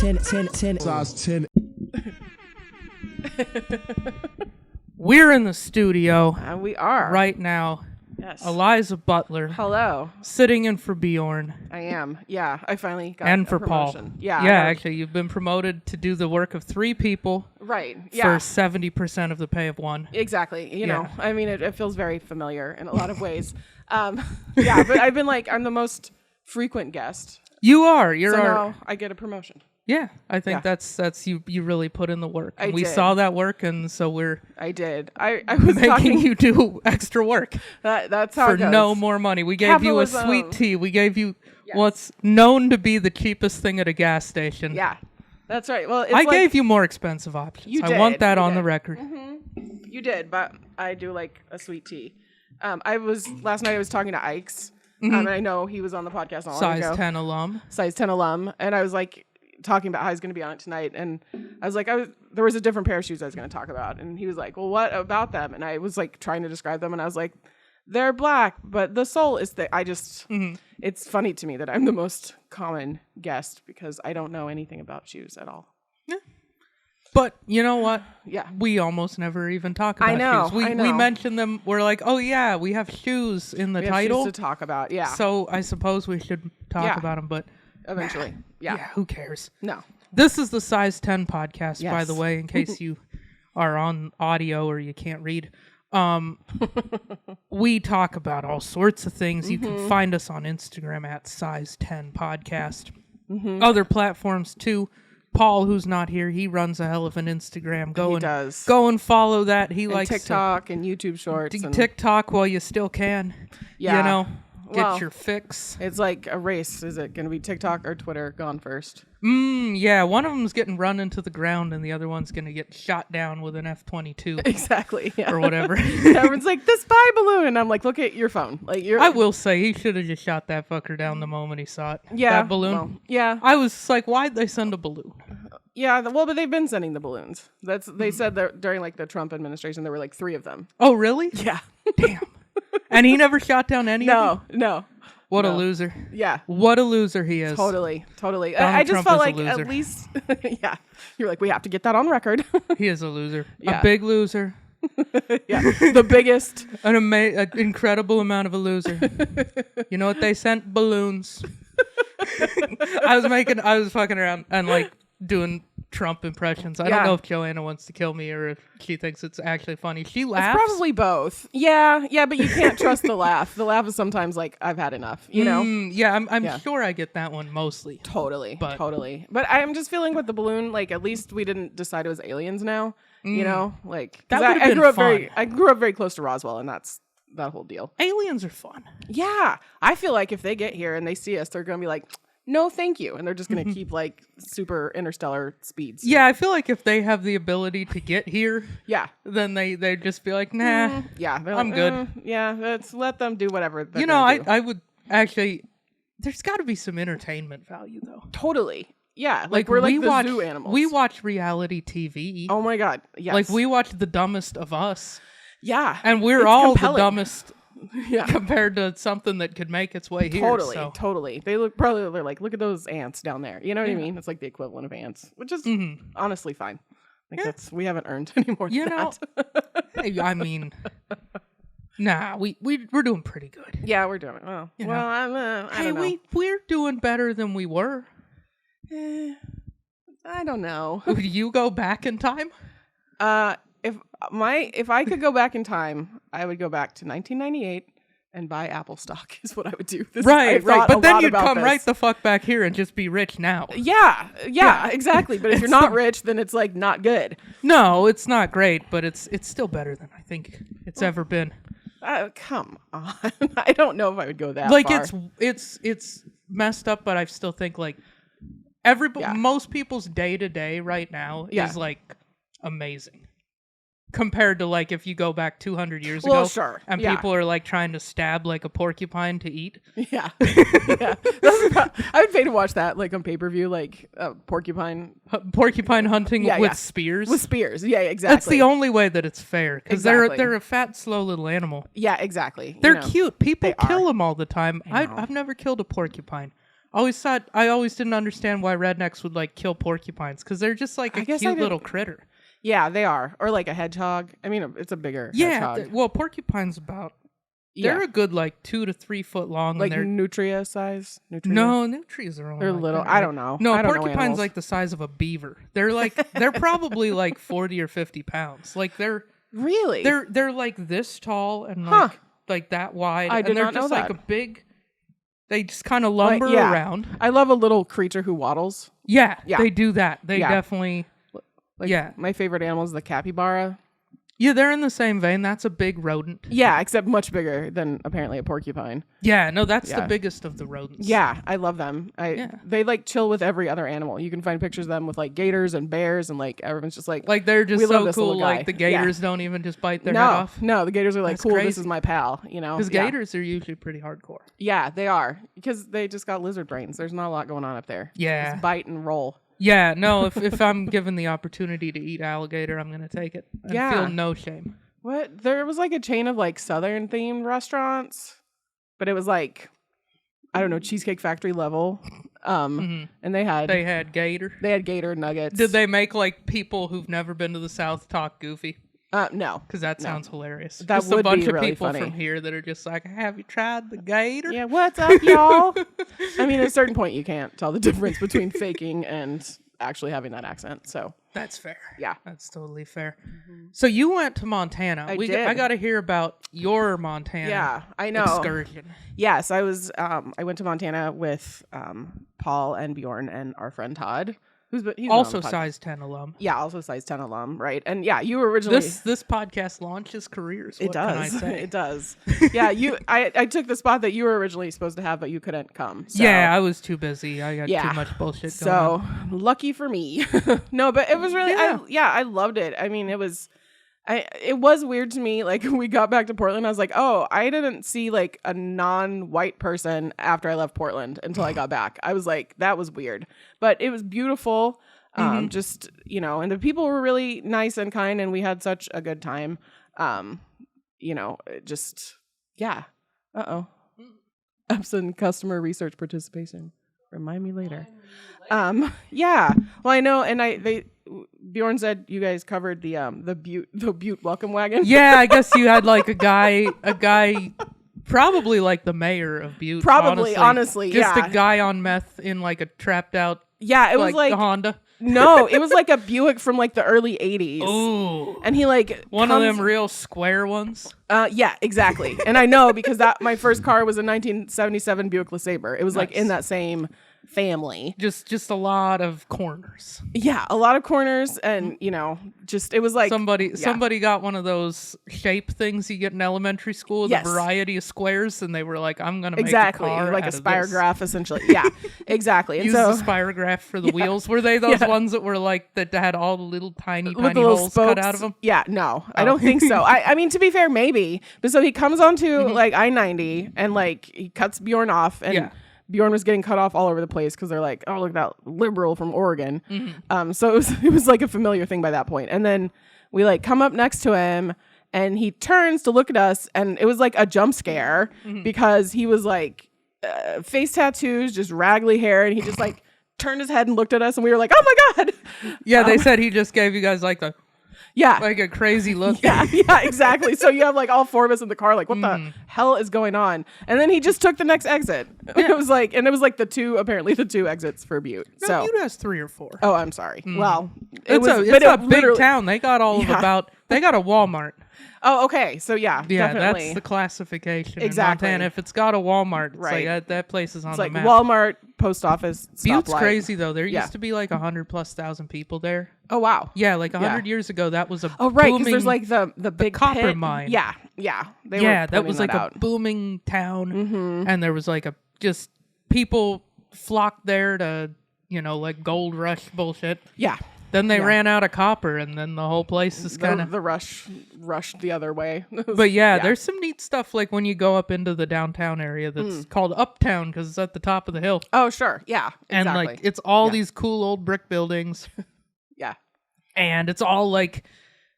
Size 10. We're in the studio We are. right now. Yes. Eliza Butler Hello. sitting in for Bjorn I am. Yeah, I finally got and a for Paul. promotion. Yeah. Yeah, actually, you've been promoted to do the work of 3 people Right. for Yeah. 70% of the pay of 1. Exactly. You know, Yeah. I mean, it feels very familiar in a lot of ways. Yeah, but I've been like, I'm the most frequent guest. You are. You're So our. now I get a promotion. Yeah, I think Yeah. that's you. You really put in the work. I And we did. saw that work, and so we're I did. I was making talking. you do extra work That's how for it goes. no more money. We gave you a Capitalism. sweet tea. We gave you Yes. what's known to be the cheapest thing at a gas station. Yeah, that's right. Well, it's I like, gave you more expensive options. You I want did, that you on the did. record. You did, but I do like a sweet tea. Last night I was talking to Ike's. And I know he was on the podcast not long Size ago. 10 alum. Size 10 alum, and I was like talking about how he's going to be on it tonight, and I was like, there was a different pair of shoes I was going to talk about, and he was like, well, what about them? And I was like trying to describe them, and I was like, they're black, but the sole is thick. It's funny to me that I'm the most common guest because I don't know anything about shoes at all. Yeah. But you know what? Yeah. We almost never even talk about I know, shoes. I We know. mention them. We're like, oh yeah, we have shoes in the We have title. shoes to talk about. Yeah. So I suppose we should talk Yeah. about them. But Eventually. Yeah. who cares? No. This is the Size 10 podcast, by Yes. the way, in case you are on audio or you can't read. We talk about all sorts of things. You can find us on Instagram at Size 10 Podcast. Other platforms too. Paul, who's not here, he runs a hell of an Instagram. He does. Go and follow that. He And likes TikTok and YouTube to Shorts. And TikTok while you still can. Yeah. You know, get Well, your fix. It's like a race. Is it going to be TikTok or Twitter gone first? Yeah, one of them's getting run into the ground and the other one's going to get shot down with an F-22 Exactly. Yeah. or whatever. Everyone's like, the spy balloon. And I'm like, look at your phone. Like you're. I will say he should have just shot that fucker down the moment he saw it. Yeah. That balloon. Well, yeah. I was like, why'd they send a balloon? Yeah. Well, but they've been sending the balloons. They said that during like the Trump administration, there were like 3 of them. Oh, really? Yeah. Damn. And he never shot down any of them? No. What a No. loser. Yeah. What a loser he is. Totally. Donald I just Trump felt is a like loser. at least, yeah. You're like, we have to get that on record. He is a loser. Yeah. A big loser. Yeah. The biggest. An incredible amount of a loser. You know what they sent? Balloons. I was fucking around and like doing Trump impressions. I don't Yeah. know if Joanna wants to kill me or if she thinks it's actually funny. She laughs. It's probably both. Yeah, but you can't trust the laugh. The laugh is sometimes like, I've had enough, you know? Yeah, I'm Yeah. sure I get that one mostly. Totally. But- But I'm just feeling with the balloon, like at least we didn't decide it was aliens now, you know? Like, 'cause That would've I been grew up fun. I grew up very close to Roswell, and that's that whole deal. Aliens are fun. Yeah. I feel like if they get here and they see us, they're going to be like, no, thank you. And they're just going to keep like super interstellar speeds. Yeah, I feel like if they have the ability to get here, Yeah. then they'd just be like, nah. Yeah. They're I'm like, good. Yeah. Let's let them do whatever. They're You know, gonna do. I would actually. There's got to be some entertainment value though. Totally. Yeah. Like we're like we the watch zoo animals. We watch reality TV. Oh my God. Yes. Like we watch The Dumbest of Us, Yeah. and we're It's all compelling. the dumbest Yeah. compared to something that could make its way here. Totally, so. totally. They're like, look at those ants down there. You know what I mean? It's like the equivalent of ants, which is honestly fine. Like we haven't earned any more You than know, that. hey, I mean, nah, we're doing pretty good. Yeah, we're doing it. Well, You know. I Hey, don't know. we're doing better than we were. I don't know. Would you go back in time? If I could go back in time, I would go back to 1998 and buy Apple stock. Is what I would do. Right. But then you'd come this. right the fuck back here and just be rich now. Yeah, exactly. But if you're not rich, then it's like not good. No, it's not great, but it's still better than I think it's ever been. Come on. I don't know if I would go that Like far. it's messed up, but I still think like most people's day to day right now is like amazing compared to like if you go back 200 years ago. Sure. And Yeah. people are like trying to stab like a porcupine to eat. Yeah. I would pay to watch that like on pay-per-view, like porcupine Porcupine hunting Yeah, with yeah. spears. with spears. Yeah, exactly. That's the only way that it's fair because Exactly. they're a fat, slow little animal. Yeah, exactly. They're You know. cute. People They kill are. them all the time. I know. I've never killed a porcupine. I always didn't understand why rednecks would like kill porcupines because they're just like a cute little critter. Yeah, they are. Or like a hedgehog. I mean, it's a bigger hedgehog. Well, porcupines they're a good like 2 to 3 foot long. Like and they're nutria size? No, nutrias are only they're like little. that, I don't know. No, I don't porcupine's like the size of a beaver. They're like they're probably like 40 or 50 pounds. Like they're really they're like this tall and like that wide. I did and they're not just know like that. a big. They just kind of lumber around. I love a little creature who waddles. Yeah, they do that. They definitely. My favorite animal is the capybara. Yeah, they're in the same vein. That's a big rodent. Yeah, except much bigger than apparently a porcupine. Yeah, no, that's the biggest of the rodents. Yeah, I love them. They like chill with every other animal. You can find pictures of them with like gators and bears, and like everyone's just like they're just so cool. Like the gators don't even just bite their head off. No, the gators are like, cool, crazy. This is my pal. You know, because gators are usually pretty hardcore. Yeah, they are because they just got lizard brains. There's not a lot going on up there. Yeah, just bite and roll. Yeah, no. If I'm given the opportunity to eat alligator, I'm gonna take it. I feel no shame. What? There was like a chain of like Southern themed restaurants, but it was like, I don't know, Cheesecake Factory level. And they had gator. They had gator nuggets. Did they make like people who've never been to the South talk goofy? No, because that sounds hilarious. That just would a bunch be of really people funny. from here that are just like, "Have you tried the gator?" Yeah, what's up, y'all? I mean, at a certain point, you can't tell the difference between faking and actually having that accent. So that's fair. Yeah, that's totally fair. So you went to Montana. I did. I got to hear about your Montana. Yeah, I know. Excursion. Yes, I was. I went to Montana with Paul and Bjorn and our friend Todd. He's also size 10 alum. Yeah, also size 10 alum, right? And yeah, you were originally this podcast launches careers. It does. It does. Yeah, I took the spot that you were originally supposed to have, but you couldn't come. So. Yeah, I was too busy. I got too much bullshit going on. So lucky for me. No, but it was really I loved it. I mean, it was weird to me. Like when we got back to Portland, I was like, oh, I didn't see like a non-white person after I left Portland until I got back. I was like, that was weird, but it was beautiful. Just, you know, and the people were really nice and kind, and we had such a good time. You know, just, yeah. Absent customer research participation. Remind me later. Yeah. Well, I know, and Bjorn said you guys covered the Butte welcome wagon. Yeah, I guess you had like a guy probably like the mayor of Butte. Probably, honestly, just a guy on meth in like a trapped out. Yeah, it was like the Honda. No, it was like a Buick from like the early 80s. Ooh. And he like one of them real square ones. Yeah, exactly. And I know because my first car was a 1977 Buick LeSabre. It was like in that same family. Just a lot of corners. Yeah, a lot of corners, and you know, just it was like somebody got one of those shape things you get in elementary school, the variety of squares, and they were like, I'm gonna make a car like out a spirograph essentially. Yeah, exactly. And use the spirograph for the wheels. Were they those ones that were like that had all the little tiny holes cut out of them? Yeah, no, I don't think so. I mean, to be fair, maybe. But so he comes onto like I-90 and like he cuts Bjorn off and. Bjorn was getting cut off all over the place because they're like, oh, look at that liberal from Oregon. So it was like a familiar thing by that point. And then we like come up next to him and he turns to look at us, and it was like a jump scare because he was like face tattoos, just raggly hair, and he just like turned his head and looked at us, and we were like, oh my God. Yeah, they said he just gave you guys like the like a crazy look. Yeah, exactly. So you have like all four of us in the car, like, what the hell is going on? And then he just took the next exit. It was like the two exits for Butte. No, so Butte has 3 or 4. Oh, I'm sorry. Well, it's a big town. They got all of they got a Walmart. Oh, okay. So yeah, definitely. That's the classification. Exactly. In Montana, if it's got a Walmart, it's like that place is on the map. Walmart, post office, Butte's crazy though. There used to be like 100,000+ people there. Oh wow. Yeah, like 100 years ago, that was a because there's like the big copper mine. Yeah. That was like a booming town, and there was like just people flocked there to like gold rush bullshit. Yeah. Then they ran out of copper, and then the whole place is kind of the rushed the other way. But there's some neat stuff like when you go up into the downtown area that's called Uptown because it's at the top of the hill. Oh sure, yeah, exactly. And like it's all these cool old brick buildings. Yeah, and it's all like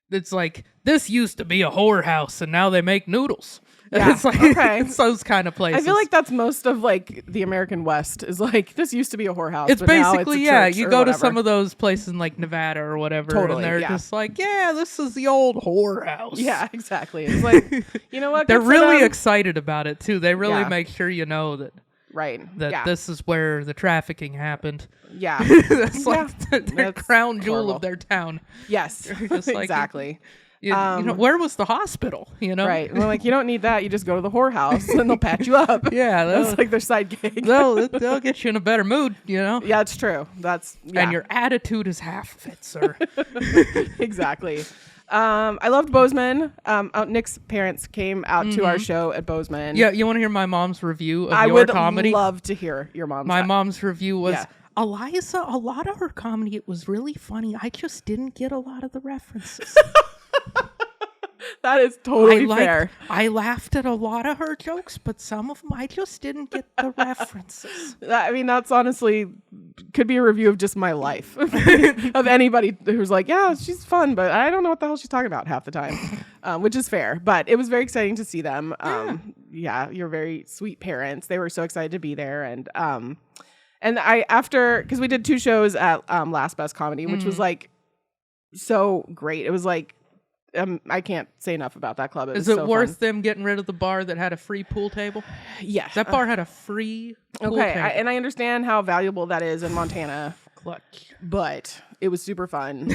this used to be a whorehouse, and now they make noodles. Yeah. It's like Okay. it's those kind of places. I feel like that's most of like the American West is like this used to be a whorehouse. It's but now basically it's a church you or go to whatever. some of those places in like Nevada or whatever, Totally, and they're yeah. just like, yeah, this is the old whorehouse. Yeah, exactly. It's like, you know what? They're Good for really them. excited about it too. They really Yeah. make sure you know that Right. that this is where the trafficking happened. Yeah. That's like their That's crown jewel horrible. of their town. Yes. Just like, Exactly. You know, where was the hospital? You know, Right. We're like, you don't need that. You just go to the whorehouse and they'll patch you up. Yeah, That's like their side gig. they'll get you in a better mood. You know. Yeah, it's true. And your attitude is half of it, sir. Exactly. I loved Bozeman. Nick's parents came out to our show at Bozeman. Yeah, you want to hear my mom's review of I your would comedy? love to hear your mom's. My mom's review was, Yeah. Eliza, a lot of her comedy, it was really funny. I just didn't get a lot of the references. That is totally fair. I laughed at a lot of her jokes, but some of them I just didn't get the references. I mean, that's honestly could be a review of just my life of anybody who's like, yeah, she's fun, but I don't know what the hell she's talking about half the time, which is fair. But it was very exciting to see them. Yeah, you're very sweet parents. They were so excited to be there, and I after because we did 2 shows at Last Best Comedy, which was like so great. It was like. I can't say enough about that club. Is it worth them getting rid of the bar that had a free pool table? Yes. That bar had a free pool table. And I understand how valuable that is in Montana. Clutch. But it was super fun.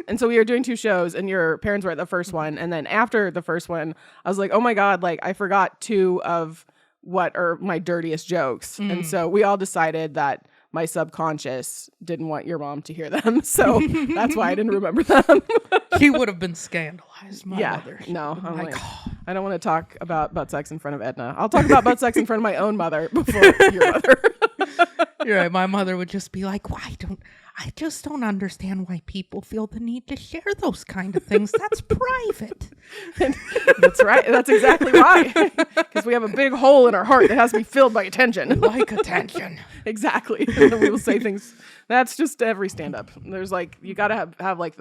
And so we were doing 2 shows and your parents were at the first one. And then after the first one, I was like, oh my God, like I forgot 2 of what are my dirtiest jokes. And so we all decided that my subconscious didn't want your mom to hear them. So that's why I didn't remember them. He would have been scandalized, my mother. No, I'm like, I don't want to talk about butt sex in front of Edna. I'll talk about butt sex in front of my own mother before your mother. You're right. My mother would just be like, I just don't understand why people feel the need to share those kind of things. That's private. That's right. That's exactly why. Because we have a big hole in our heart that has to be filled by attention. Like attention. Exactly. And then we will say things. That's just every stand-up. There's like, you got to have like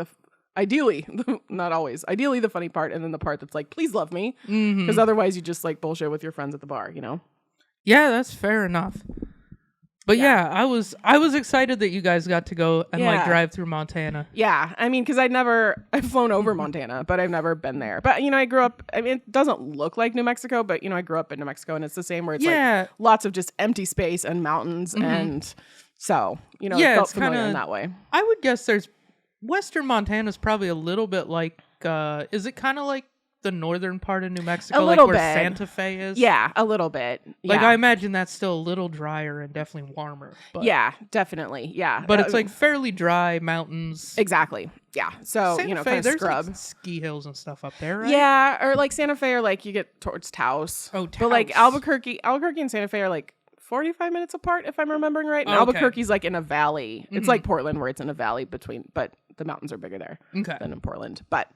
ideally, not always, ideally the funny part and then the part that's like, please love me. Because otherwise you just like bullshit with your friends at the bar, you know? Yeah, that's fair enough. But yeah, I was excited that you guys got to go and like drive through Montana. Yeah, I mean, because I've flown over Montana, but I've never been there. But I grew up. I mean, it doesn't look like New Mexico, but I grew up in New Mexico, and it's the same where it's like lots of just empty space and mountains, and so it felt familiar in that way. I would guess Western Montana is probably a little bit like. Is it kind of like the northern part of New Mexico, like where Santa Fe is? Yeah, a little bit. Like I imagine that's still a little drier and definitely warmer. But, yeah, definitely. Yeah, but it's like fairly dry mountains. Exactly. Yeah. So Santa Fe, kind of there's scrub like ski hills and stuff up there, right? Yeah, or like Santa Fe, or like you get towards Taos. Oh, Taos. But like Albuquerque and Santa Fe are like 45 minutes apart, if I'm remembering right. And Albuquerque's like in a valley. It's like Portland, where it's in a valley but the mountains are bigger there than in Portland. But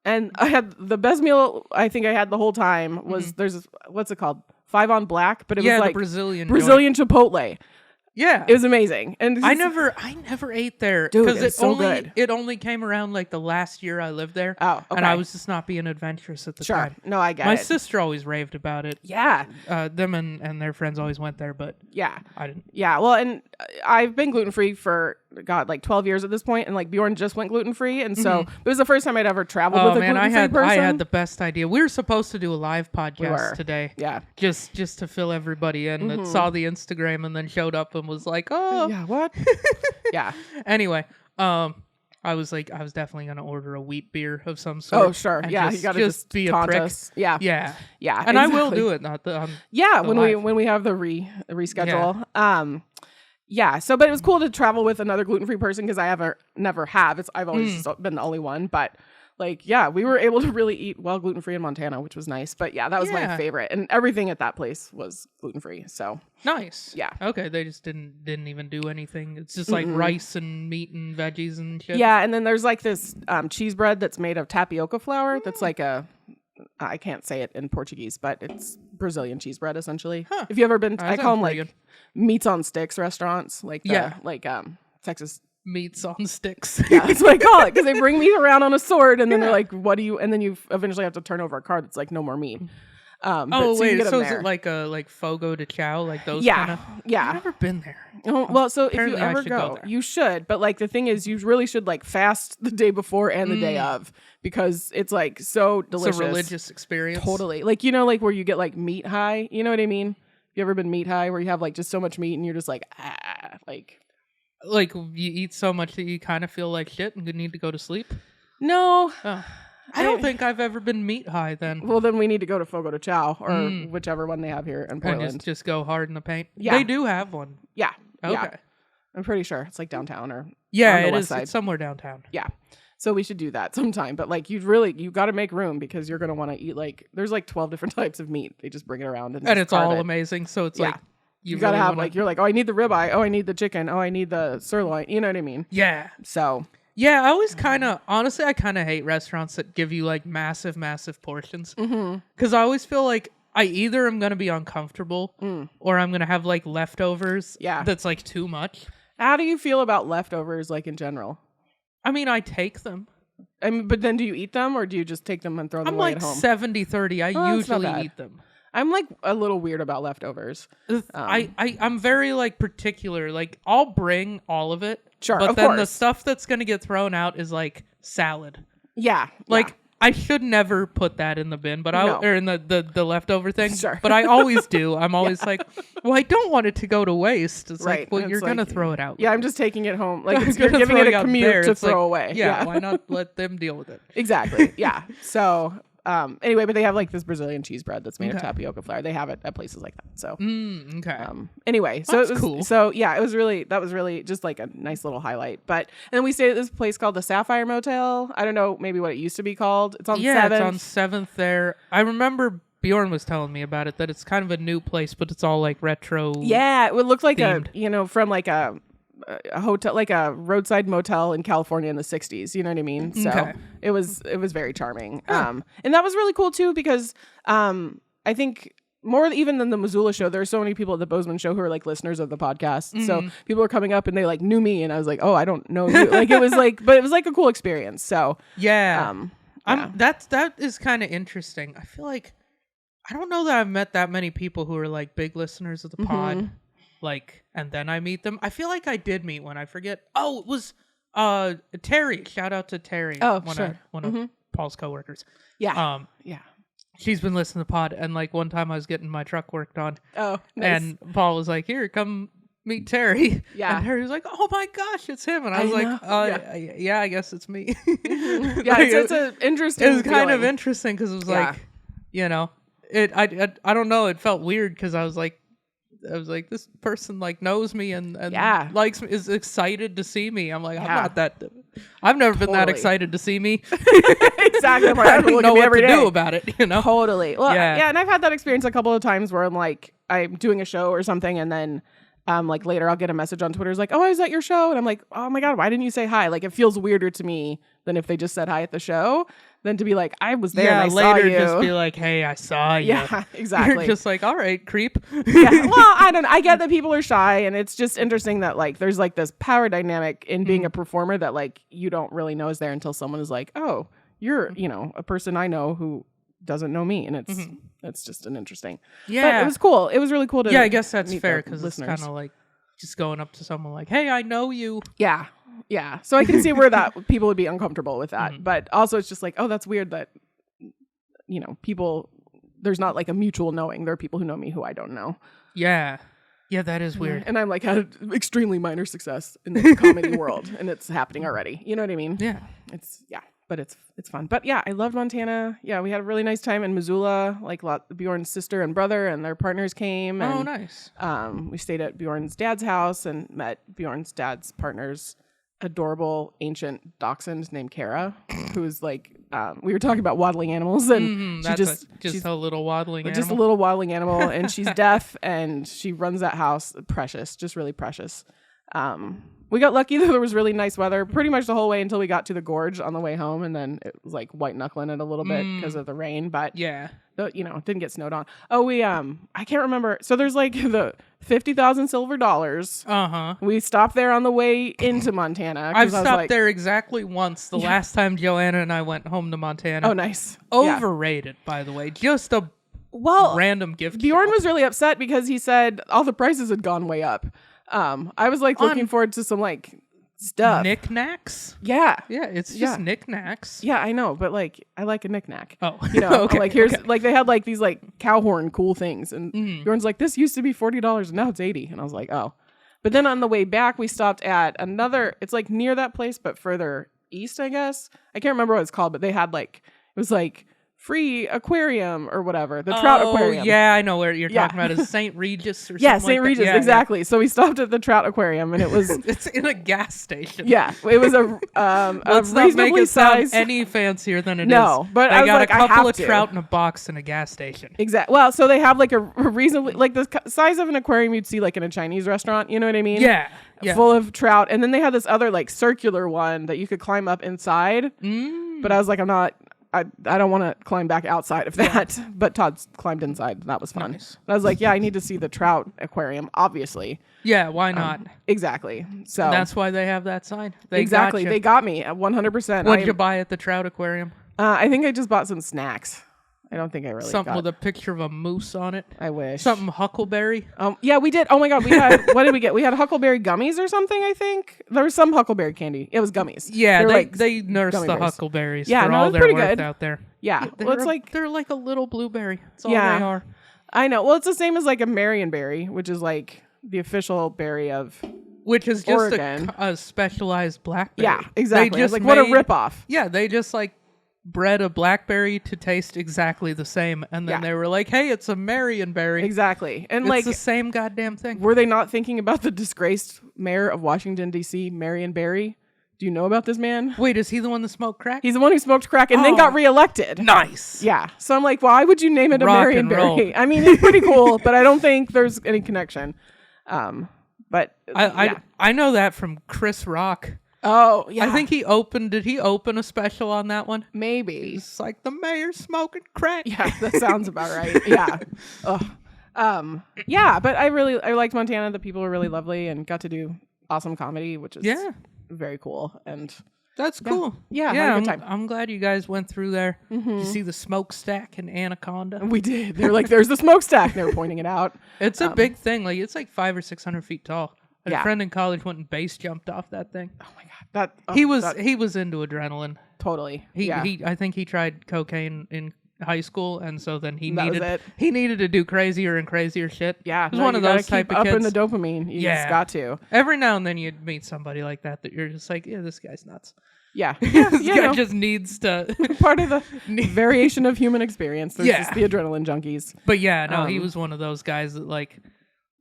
and I had the best meal I think I had the whole time was there's what's it called? 5 on Black, but it was like Brazilian Chipotle. Yeah, it was amazing, and I never ate there because good. It only came around like the last year I lived there. Oh, okay. And I was just not being adventurous at the time. No, I get My it. sister always raved about it. Yeah, them and their friends always went there, but I didn't. Yeah, well, and I've been gluten free for like 12 years at this point, and like Bjorn just went gluten free, and so it was the first time I'd ever traveled with a gluten free person. I had the best idea. We were supposed to do a live podcast today. Yeah, just to fill everybody in. And saw the Instagram and then showed up and was like, oh. Yeah, what? Yeah. Anyway, I was definitely gonna order a wheat beer of some sort. Oh, sure. Yeah, you gotta just be a taunt prick. us. Yeah. And exactly. I will do it. Not the when we have the reschedule. Yeah. So, but it was cool to travel with another gluten free person because never have. I've always been the only one, but. Like, yeah, we were able to really eat well gluten-free in Montana, which was nice. But yeah, that was my favorite. And everything at that place was gluten-free. So nice. Yeah. Okay. They just didn't even do anything. It's just like rice and meat and veggies and shit. Yeah. And then there's like this cheese bread that's made of tapioca flour. That's like I can't say it in Portuguese, but it's Brazilian cheese bread essentially. Huh. If you ever been, I call them like meats on sticks restaurants, like Texas meats on sticks. Yeah, that's what I call it, because they bring meat around on a sword, and then they're like, "What do you?" And then you eventually have to turn over a card that's like, "No more meat." So is it like a Fogo de Chao, like those? Yeah. I've never been there. Well, so Apparently if you ever go there. you should. But like the thing is, you really should like fast the day before and the day of, because it's like so delicious. It's a religious experience. Totally. Like, you know, like where you get like meat high. You know what I mean? You ever been meat high, where you have like just so much meat and you're just like like you eat so much that you kind of feel like shit and need to go to sleep? No. Oh. I don't think I've ever been meat high then. Well, then we need to go to Fogo de Chao or whichever one they have here in Portland. And just go hard in the paint. Yeah. They do have one. Yeah. Okay. Yeah. I'm pretty sure it's like downtown or on it the west is. side. It's somewhere downtown. Yeah. So we should do that sometime. But like you got to make room, because you're going to want to eat there's like 12 different types of meat. They just bring it around and it's all amazing. So it's like you got to have you're like, oh, I need the ribeye. Oh, I need the chicken. Oh, I need the sirloin. You know what I mean? Yeah. So. Yeah, I always honestly, I kind of hate restaurants that give you like massive portions. Because I always feel like I either am going to be uncomfortable or I'm going to have like leftovers that's like too much. How do you feel about leftovers, like in general? I mean, I take them. But then do you eat them, or do you just take them and throw them away at home? I'm like 70-30. I usually eat them. I'm like a little weird about leftovers. I'm very like particular. Like I'll bring all of it. Sure, but of then course. the stuff that's gonna get thrown out is like salad. Yeah. Like I should never put that in the bin, but or in the leftover thing. Sure. But I always do. I'm always like, well, I don't want it to go to waste. It's like, well, you're gonna throw it out. Yeah, I'm just taking it home. Like you're giving it a commute to throw away. Yeah, why not let them deal with it? Exactly. Yeah. So anyway, but they have like this Brazilian cheese bread that's made of tapioca flour. They have it at places like that. So okay. Anyway, so that's it was cool. So yeah, that was really just like a nice little highlight. But and then we stayed at this place called the Sapphire Motel. I don't know, maybe what it used to be called. It's on 7th. It's on 7th there. I remember Bjorn was telling me about it, that it's kind of a new place, but it's all like retro. Yeah, it would look like themed. From like a hotel, like a roadside motel in California in the 60s. You know what I mean? So it was very charming. And that was really cool too, because I think more even than the Missoula show, there are so many people at the Bozeman show who are like listeners of the podcast. So people were coming up and they like knew me, and I was like, oh, I don't know you. Like it was like, but it was like a cool experience. So that is kind of interesting. I feel like I don't know that I've met that many people who are like big listeners of the pod. Like, and then I meet them. I feel like I did meet one. I forget. Oh, it was Terry. Shout out to Terry. Oh, one of Paul's coworkers. Yeah. She's been listening to the pod, and like one time I was getting my truck worked on. Oh, nice. And Paul was like, "Here, come meet Terry." Yeah. And Terry was like, "Oh my gosh, it's him." And I was like, I guess it's me." Yeah, like, it's an interesting. It was kind of interesting because it was like, I don't know. It felt weird because I was like, this person like knows me and likes me, is excited to see me. I'm like, I'm not that. I've never been that excited to see me. Exactly. I don't know what to do about it. You know. Totally. Well, and I've had that experience a couple of times where I'm like, I'm doing a show or something, and then like later I'll get a message on Twitter. It's like, oh, I was at your show, and I'm like, oh my god, why didn't you say hi? Like it feels weirder to me than if they just said hi at the show, than to be like, I was there and I later saw you. Just be like, hey, I saw you. Yeah, exactly. You're just like, all right, creep. Yeah. Well, I don't know. I get that people are shy, and it's just interesting that like there's like this power dynamic in being a performer that like you don't really know is there until someone is like, oh, you're a person I know who doesn't know me, and it's just an interesting. Yeah, but it was cool. It was really cool to. Yeah, I guess that's fair because it's kind of like just going up to someone like, hey, I know you. Yeah. Yeah. So I can see where that people would be uncomfortable with that. But also it's just like, oh, that's weird that, people, there's not like a mutual knowing. There are people who know me who I don't know. Yeah. Yeah, that is weird. And I'm like had extremely minor success in the comedy world, and it's happening already. You know what I mean? Yeah. But it's fun. But yeah, I loved Montana. Yeah, we had a really nice time in Missoula. Like Bjorn's sister and brother and their partners came. And, nice. We stayed at Bjorn's dad's house and met Bjorn's dad's partner's adorable ancient dachshund named Kara, who's like we were talking about waddling animals, and she's a little waddling animal. Just a little waddling animal, and she's deaf, and she runs that house. Precious, just really precious. We got lucky that there was really nice weather pretty much the whole way until we got to the gorge on the way home, and then it was like white knuckling it a little bit because of the rain. But yeah, it didn't get snowed on. Oh, we I can't remember. So there's like the 50,000 silver dollars. We stopped there on the way into Montana. I've stopped there exactly once. The last time Joanna and I went home to Montana. Oh, nice. Overrated, by the way. Just a random gift. Bjorn was really upset because he said all the prices had gone way up. I was like looking forward to some like stuff. Knickknacks? Yeah. Yeah, it's just knickknacks. Yeah, I know, but like I like a knickknack. Oh. Okay, like here's like they had like these like cow horn cool things, and Bjorn's like, this used to be $40 and now it's $80. And I was like, oh. But then on the way back we stopped at another, it's like near that place but further east, I guess. I can't remember what it's called, but they had like it was like free aquarium or whatever, the trout aquarium. Yeah, I know where you're talking about. Is St. Regis or something? Yeah, St. Regis, exactly. So we stopped at the trout aquarium, and it was it's in a gas station. Yeah, it was a Let's not make it sound any fancier than it is. No, but I got like, a couple of trout in a box in a gas station. Exactly. Well, so they have like a reasonably like the size of an aquarium you'd see like in a Chinese restaurant. You know what I mean? Yeah. Full of trout, and then they had this other like circular one that you could climb up inside. But I was like, I don't want to climb back outside of that. Yeah. But Todd climbed inside. That was fun. Nice. I was like, yeah, I need to see the trout aquarium, obviously. Yeah, why not? Exactly. So and that's why they have that sign. They got me at 100%. What did you buy at the trout aquarium? I think I just bought some snacks. I don't think I really something with a picture of a moose on it. I wish. Something huckleberry. Yeah, we did. Oh my god, we had what did we get? We had huckleberry gummies or something. I think there was some huckleberry candy. It was gummies. Yeah, they nursed the huckleberries. Yeah, for all their worth out there. Yeah, well, they're like a little blueberry. That's all they are. I know. Well, it's the same as like a Marionberry, which is like the official berry of. Which is just a specialized blackberry. Yeah, exactly. What a ripoff. Yeah, they just like bred a blackberry to taste exactly the same, and then they were like, hey, it's a Marionberry. Exactly. And it's like the same goddamn thing. Were they not thinking about the disgraced mayor of Washington, D.C., Marionberry? Do you know about this man? Wait, is he the one that smoked crack? He's the one who smoked crack and then got reelected. Nice. Yeah. So I'm like, why would you name it a Marionberry? I mean, it's pretty cool, but I don't think there's any connection. But I know that from Chris Rock. Oh, yeah. I think did he open a special on that one? Maybe. It's like the mayor smoking crack. Yeah, that sounds about right. Yeah. Yeah, but I liked Montana. The people were really lovely and got to do awesome comedy, which is very cool. And that's cool. Yeah, had a good time. I'm glad you guys went through there. Did you see the smokestack in Anaconda? We did. They were like, there's the smokestack. They were pointing it out. It's a big thing. Like it's like 500 or 600 feet tall. A friend in college went and base jumped off that thing. Oh my god, he was into adrenaline. Totally. I think he tried cocaine in high school, and so then he needed to do crazier and crazier shit. Yeah, he was one of those type of kids. Up in the dopamine, you just got to. Every now and then you'd meet somebody like that you're just like, yeah, this guy's nuts. Yeah, this guy just needs to part of the variation of human experience. There's just the adrenaline junkies. But he was one of those guys that like.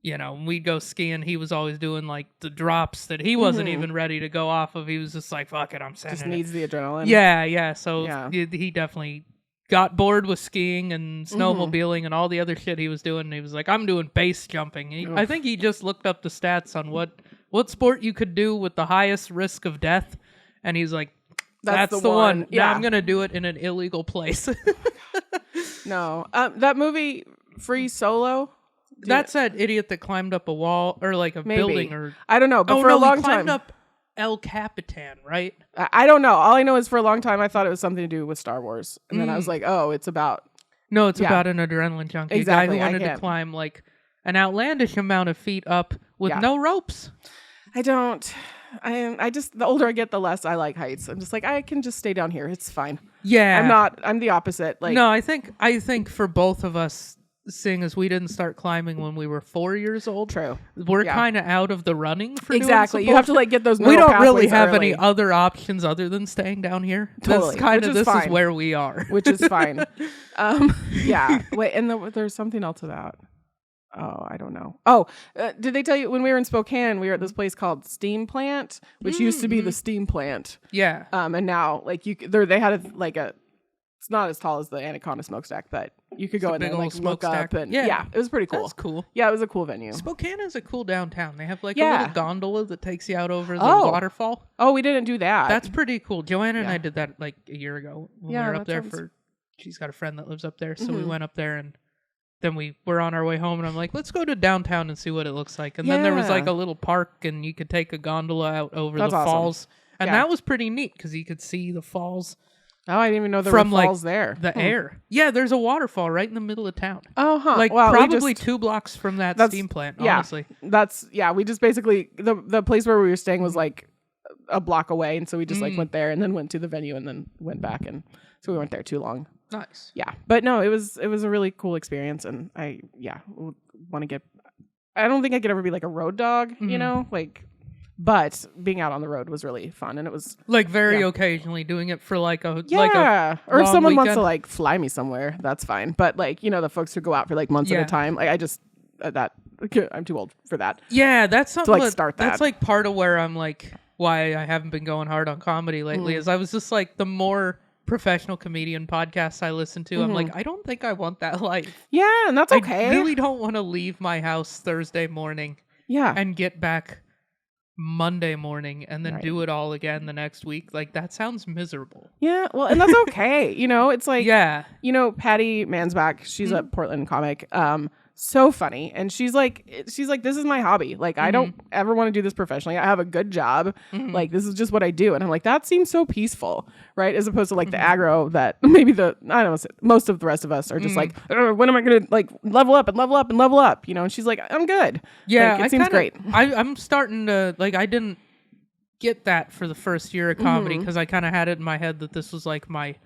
You know, we'd go skiing. He was always doing like the drops that he wasn't even ready to go off of. He was just like, "Fuck it, I'm sending it." Just needs the adrenaline. Yeah. So he definitely got bored with skiing and snowmobiling and all the other shit he was doing. And he was like, "I'm doing base jumping." I think he just looked up the stats on what sport you could do with the highest risk of death, and he's like, "That's the one." Yeah, now I'm gonna do it in an illegal place. No, that movie Free Solo. That's that idiot that climbed up a wall or like a building or I don't know, but for a long he time climbed up El Capitan, right? I don't know. All I know is for a long time I thought it was something to do with Star Wars, and then I was like, oh, it's about about an adrenaline junkie, exactly. A guy who wanted to climb like an outlandish amount of feet up with no ropes. I just the older I get, the less I like heights. I'm just like, I can just stay down here. It's fine. Yeah, I'm the opposite. Like, no, I think for both of us. Seeing as we didn't start climbing when we were 4 years old, we're kind of out of the running for exactly. You have to like get those. We don't really have any other options other than staying down here. Totally, this is where we are, which is fine. Yeah. Wait, and there's something else about. Oh, I don't know. Oh, did they tell you when we were in Spokane, we were at this place called Steam Plant, which used to be the Steam Plant. Yeah. And now like they had it's not as tall as the Anaconda smokestack, but you could go in there and like look up and it was pretty cool. That's cool. Yeah, it was a cool venue. Spokane is a cool downtown. They have like a little gondola that takes you out over the waterfall. Oh, we didn't do that. That's pretty cool. Joanna and I did that like a year ago when we were up there she's got a friend that lives up there. So we went up there and then we were on our way home and I'm like, let's go to downtown and see what it looks like. And then there was like a little park and you could take a gondola out over the falls. And that was pretty neat because you could see the falls. Oh, I didn't even know there were falls there. The air. Yeah, there's a waterfall right in the middle of town. Oh, huh. Like probably 2 blocks from that steam plant, honestly. We just basically, the place where we were staying was like a block away. And so we just like went there and then went to the venue and then went back. And so we weren't there too long. Nice. Yeah. But no, it was a really cool experience. And I want to get, I don't think I could ever be like a road dog, you know, like, but being out on the road was really fun. And it was like very occasionally doing it for like a, or if someone wants weekend. to like fly me somewhere, that's fine. But like, you know, the folks who go out for like months at a time, like I just, I'm too old for that. Yeah. That's something to like start that. That's like part of where I'm like, why I haven't been going hard on comedy lately is I was just like the more professional comedian podcasts I listen to, I'm like, I don't think I want that life. Yeah, and that's okay. I really don't want to leave my house Thursday morning and get back Monday morning and then do it all again the next week. Like that sounds miserable. Yeah, well, and that's okay. You know, it's like, you know, Patty Mansbach, she's a Portland comic. So funny. And she's like, this is my hobby. Like, I don't ever want to do this professionally. I have a good job. Like, this is just what I do. And I'm like, that seems so peaceful, right? As opposed to like the aggro that maybe most of the rest of us are just like, when am I going to like level up and level up and level up? You know, and she's like, I'm good. Yeah. Like, it seems great. I'm starting to, like, I didn't get that for the first year of comedy because I kind of had it in my head that this was like my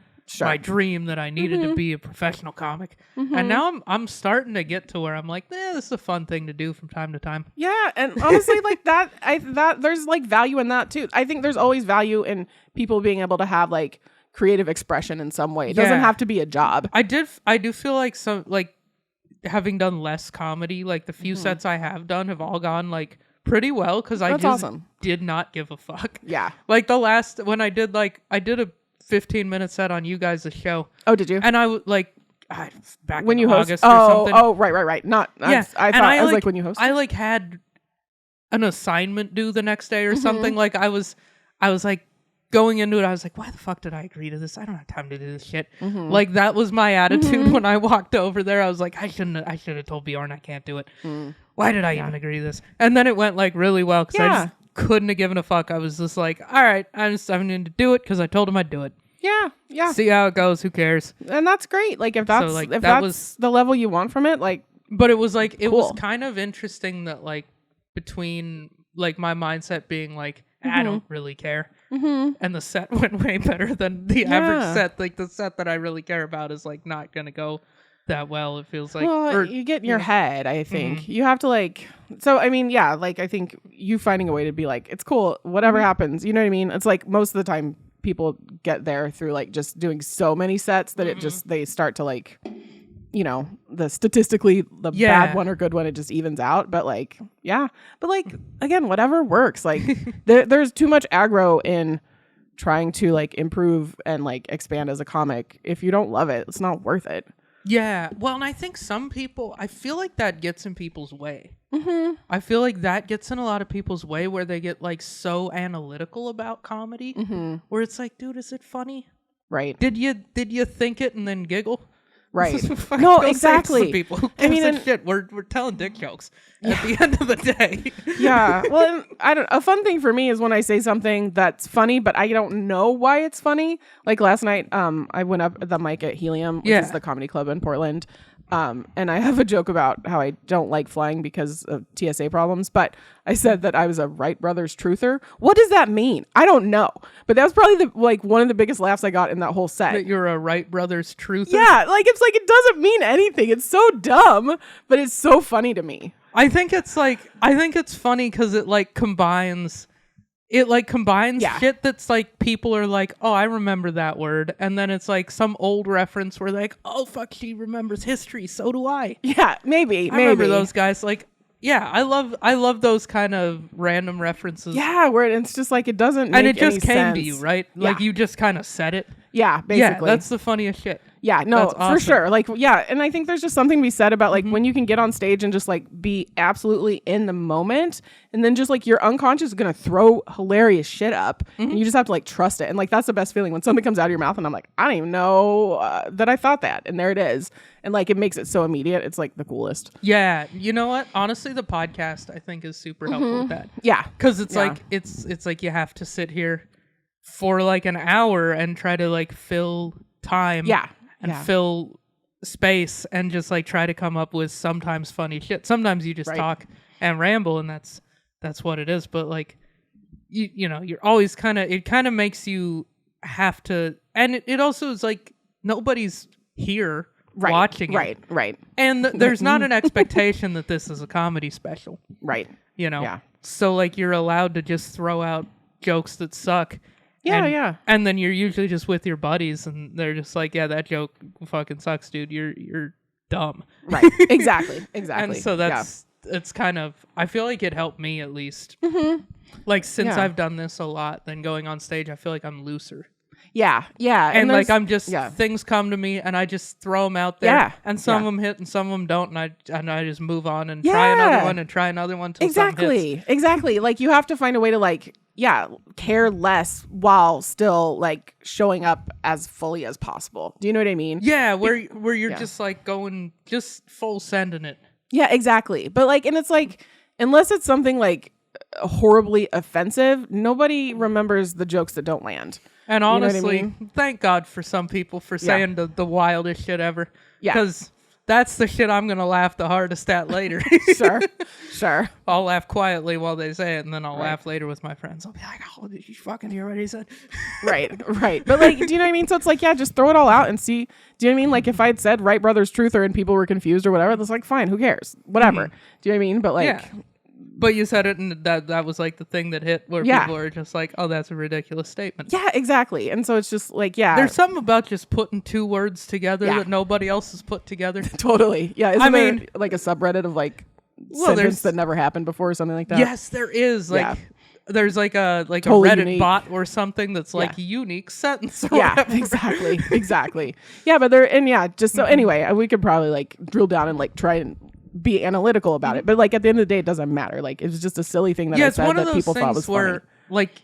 dream that I needed to be a professional comic. And now I'm starting to get to where I'm like, this is a fun thing to do from time to time. Yeah, and honestly, like that there's like value in that too. I think there's always value in people being able to have like creative expression in some way. It doesn't have to be a job. I do feel like some like having done less comedy, like the few sets I have done have all gone like pretty well because I just did not give a fuck. Yeah. Like the last when I did a 15-minute set on you guys' show. Oh, did you? And I would like back when in you August host. or something. Oh, right. Not. Yeah. I was like when you host. I like had an assignment due the next day or something. Like I was like going into it. I was like, why the fuck did I agree to this? I don't have time to do this shit. Like that was my attitude when I walked over there. I was like, I should have told Bjorn I can't do it. Why did I even agree to this? And then it went like really well because I just couldn't have given a fuck. I was just like, all right, I'm going to do it because I told him I'd do it. Yeah. See how it goes. Who cares? And that's great. Like if that's that's the level you want from it, like. But it was like it was kind of interesting that like between like my mindset being like I don't really care, and the set went way better than the average set. Like the set that I really care about is like not gonna go that well. It feels like you get in your head. I think you have to like. So I mean, like I think you finding a way to be like it's cool. Whatever happens, you know what I mean. It's like most of the time people get there through like just doing so many sets that it just they start to like. You know, the statistically the bad one or good one, it just evens out. But like, but like again, whatever works. Like there's too much aggro in trying to like improve and like expand as a comic. If you don't love it, it's not worth it. Yeah. Well, and I think some people, I feel like that gets in people's way. I feel like that gets in a lot of people's way where they get like so analytical about comedy where it's like, dude, is it funny? Right. Did you think it and then giggle? Right. No, exactly. People. Who gives a shit? We're telling dick jokes at the end of the day. Yeah. Well, a fun thing for me is when I say something that's funny, but I don't know why it's funny. Like last night, I went up the mic at Helium, which is the comedy club in Portland. And I have a joke about how I don't like flying because of TSA problems, but I said that I was a Wright Brothers truther. What does that mean? I don't know. But that was probably one of the biggest laughs I got in that whole set. That you're a Wright Brothers truther? Yeah, like it's like it doesn't mean anything. It's so dumb, but it's so funny to me. I think it's funny because it like combines shit that's like people are like, oh, I remember that word, and then it's like some old reference where like, oh fuck, she remembers history, so do I. Yeah, maybe. I remember those guys. Like, yeah, I love those kind of random references. Yeah, where it's just like it doesn't make any sense. And it just came to you, right? Like you just kind of said it. Yeah, basically. Yeah, that's the funniest shit. Yeah, no, That's awesome. for sure. Like, yeah. And I think there's just something to be said about like when you can get on stage and just like be absolutely in the moment. And then just like your unconscious is going to throw hilarious shit up. And you just have to like trust it. And like, that's the best feeling when something comes out of your mouth and I'm like, I don't even know that I thought that. And there it is. And like, it makes it so immediate. It's like the coolest. Yeah. You know what? Honestly, the podcast I think is super helpful with that. Yeah. Because it's like, it's like you have to sit here for like an hour and try to like fill time. Yeah. And fill space and just like try to come up with sometimes funny shit. Sometimes you just talk and ramble and that's what it is. But like, you know, you're always it kind of makes you have to, and it also is like nobody's here watching it. Right. And there's not an expectation that this is a comedy special. Right. You know? Yeah. So like you're allowed to just throw out jokes that suck. Yeah. And then you're usually just with your buddies and they're just like, yeah, that joke fucking sucks, dude. You're dumb. Right. Exactly. And so it's kind of, I feel like it helped me at least. Like since I've done this a lot, then going on stage, I feel like I'm looser. Yeah. And like I'm just, things come to me and I just throw them out there. Yeah. And some of them hit and some of them don't. And I just move on and try another one and try another one until something hits. Exactly. Like you have to find a way to like, care less while still like showing up as fully as possible. Do you know what I mean? Yeah, where you're just like going just full sending it. Yeah, exactly. But like, and it's like, unless it's something like horribly offensive, nobody remembers the jokes that don't land. And honestly, you know what I mean? Thank God for some people for saying the wildest shit ever. Yeah. Because that's the shit I'm going to laugh the hardest at later. Sure. I'll laugh quietly while they say it, and then I'll laugh later with my friends. I'll be like, oh, did you fucking hear what he said? Right. But like, do you know what I mean? So it's like, just throw it all out and see. Do you know what I mean? Like if I'd said Wright Brothers Truther and people were confused or whatever, it's like, fine, who cares? Whatever. Do you know what I mean? But like... But you said it, and that was like the thing that hit where people are just like, oh, that's a ridiculous statement. Yeah, exactly. And so it's just like, there's something about just putting two words together that nobody else has put together. Totally. Yeah. Isn't there like a subreddit of like sentence that never happened before or something like that? Yes, there is. Like there's like a totally a Reddit unique bot or something that's like a unique sentence. Or whatever. Exactly. Yeah, but just so anyway, we could probably like drill down and like try and be analytical about it, but like at the end of the day it doesn't matter. Like it was just a silly thing that I said that people thought was funny. Like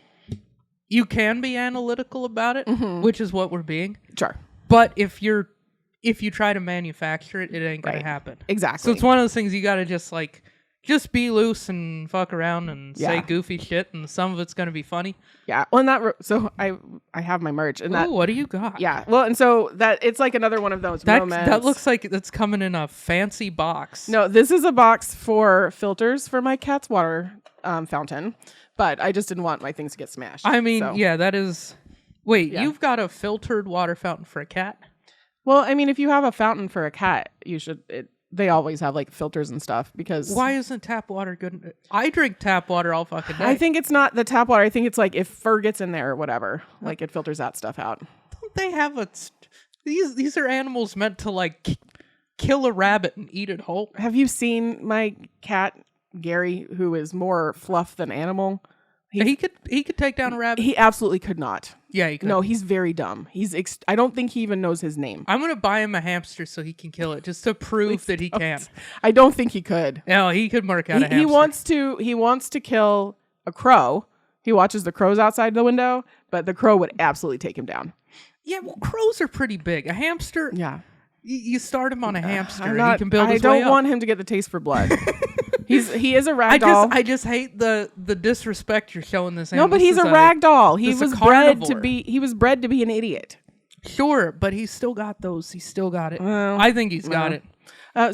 you can be analytical about it, which is what we're being. Sure. But if you try to manufacture it, it ain't gonna happen. Exactly. So it's one of those things you gotta just be loose and fuck around and say goofy shit, and some of it's gonna be funny. Yeah. Well, and so I have my merch, and what do you got? Yeah. Well, and so that it's like another one of those moments. That looks like it's coming in a fancy box. No, this is a box for filters for my cat's water fountain, but I just didn't want my things to get smashed. I mean, that is. Wait, you've got a filtered water fountain for a cat? Well, I mean, if you have a fountain for a cat, you should. They always have like filters and stuff because... Why isn't tap water good? I drink tap water all fucking day. I think it's not the tap water. I think it's like if fur gets in there or whatever, like it filters that stuff out. Don't they have these are animals meant to like kill a rabbit and eat it whole? Have you seen my cat, Gary, who is more fluff than animal? He could take down a rabbit. He absolutely could not. Yeah, he could. No, he's very dumb. I don't think he even knows his name. I'm gonna buy him a hamster so he can kill it, just to prove that he can. I don't think he could. No, he could mark out a hamster. He wants to kill a crow. He watches the crows outside the window, but the crow would absolutely take him down. Yeah, well, crows are pretty big. A hamster. Yeah. You start him on a hamster, and he can build his way up. I don't want him to get the taste for blood. He is a rag doll. I just hate the disrespect you're showing this No, animal. but he's a rag doll. He was bred to be an idiot. Sure, but he's still got those. He's still got it. I think he's got it.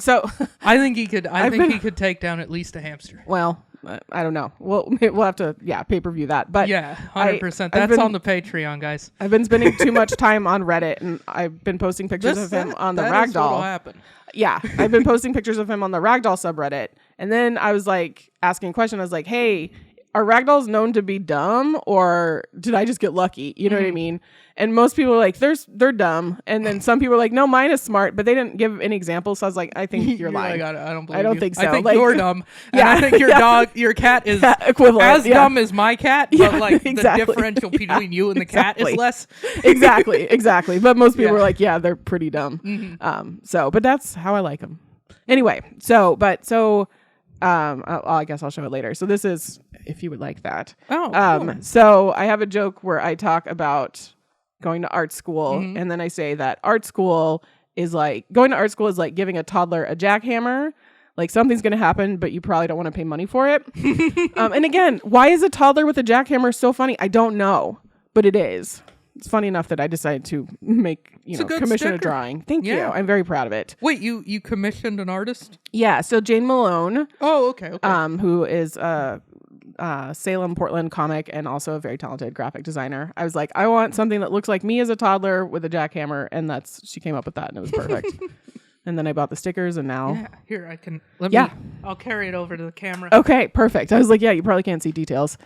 So I think he could. I think he could take down at least a hamster. Well, I don't know. We'll have to pay-per-view that. But 100%. That's on the Patreon, guys. I've been spending too much time on Reddit, and I've been posting pictures of him on the ragdoll. What'll happen. Yeah, I've been posting pictures of him on the ragdoll subreddit, and then I was like asking a question. I was like, "Hey, are ragdolls known to be dumb, or did I just get lucky? You know what I mean? And most people are like, they're dumb. And then some people are like, no, mine is smart, but they didn't give any examples. So I was like, I think you're lying. Like, I don't believe I don't you. think so. I think like, you're dumb. Yeah. And I think your cat is equivalent, as dumb as my cat, but like the differential between you and the cat is less. Exactly. But most people are like, yeah, they're pretty dumb. But that's how I like them. Anyway, I guess I'll show it later. So this is, if you would like that. Oh, cool. So I have a joke where I talk about going to art school, and then I say that going to art school is like giving a toddler a jackhammer. Like something's going to happen, but you probably don't want to pay money for it. And again, why is a toddler with a jackhammer so funny? I don't know, but it is. It's funny enough that I decided to commission a drawing. Thank you. I'm very proud of it. Wait, you commissioned an artist? Yeah. So Jane Malone. Oh, okay. Who is a Salem, Portland comic and also a very talented graphic designer. I was like, I want something that looks like me as a toddler with a jackhammer, and she came up with that, and it was perfect. And then I bought the stickers, and now here I can. I'll carry it over to the camera. Okay, perfect. I was like, you probably can't see details.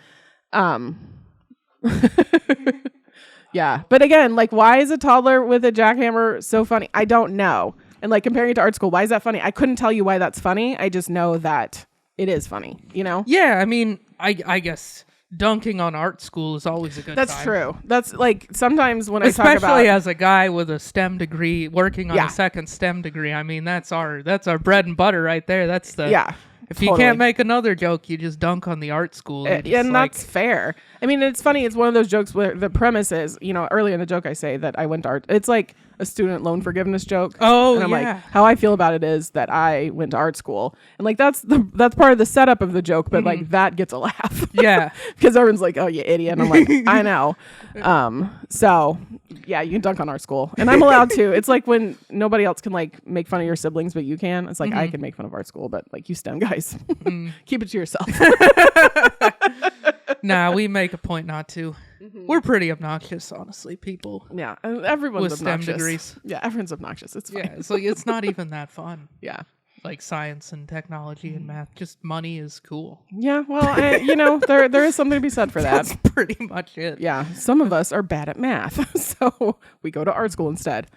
Yeah, but again, like, why is a toddler with a jackhammer so funny? I don't know. And like comparing it to art school, why is that funny? I couldn't tell you why that's funny. I just know that it is funny, you know? Yeah, I mean, I guess dunking on art school is always a good time. That's true. That's like sometimes when I talk about... Especially as a guy with a STEM degree, working on a second STEM degree. I mean, that's our bread and butter right there. That's the... Yeah. If you can't make another joke, you just dunk on the art school. And that's fair. I mean, it's funny. It's one of those jokes where the premise is, early in the joke I say that I went to art. It's like a student loan forgiveness joke. Oh, and I'm like, how I feel about it is that I went to art school. And like, that's part of the setup of the joke, but like that gets a laugh. Yeah. Because everyone's like, oh, you idiot. And I'm like, I know. So yeah, you can dunk on art school. And I'm allowed to. It's like when nobody else can like make fun of your siblings, but you can. It's like, I can make fun of art school, but like you STEM guys, keep it to yourself. Nah, we make a point not to. We're pretty obnoxious, honestly, people. Yeah, everyone's with obnoxious. STEM degrees. Yeah, everyone's obnoxious. It's fine. Yeah, it's like it's not even that fun. Yeah, like science and technology and math. Just money is cool. Yeah, well, there is something to be said for that. That's pretty much it. Yeah, some of us are bad at math, so we go to art school instead.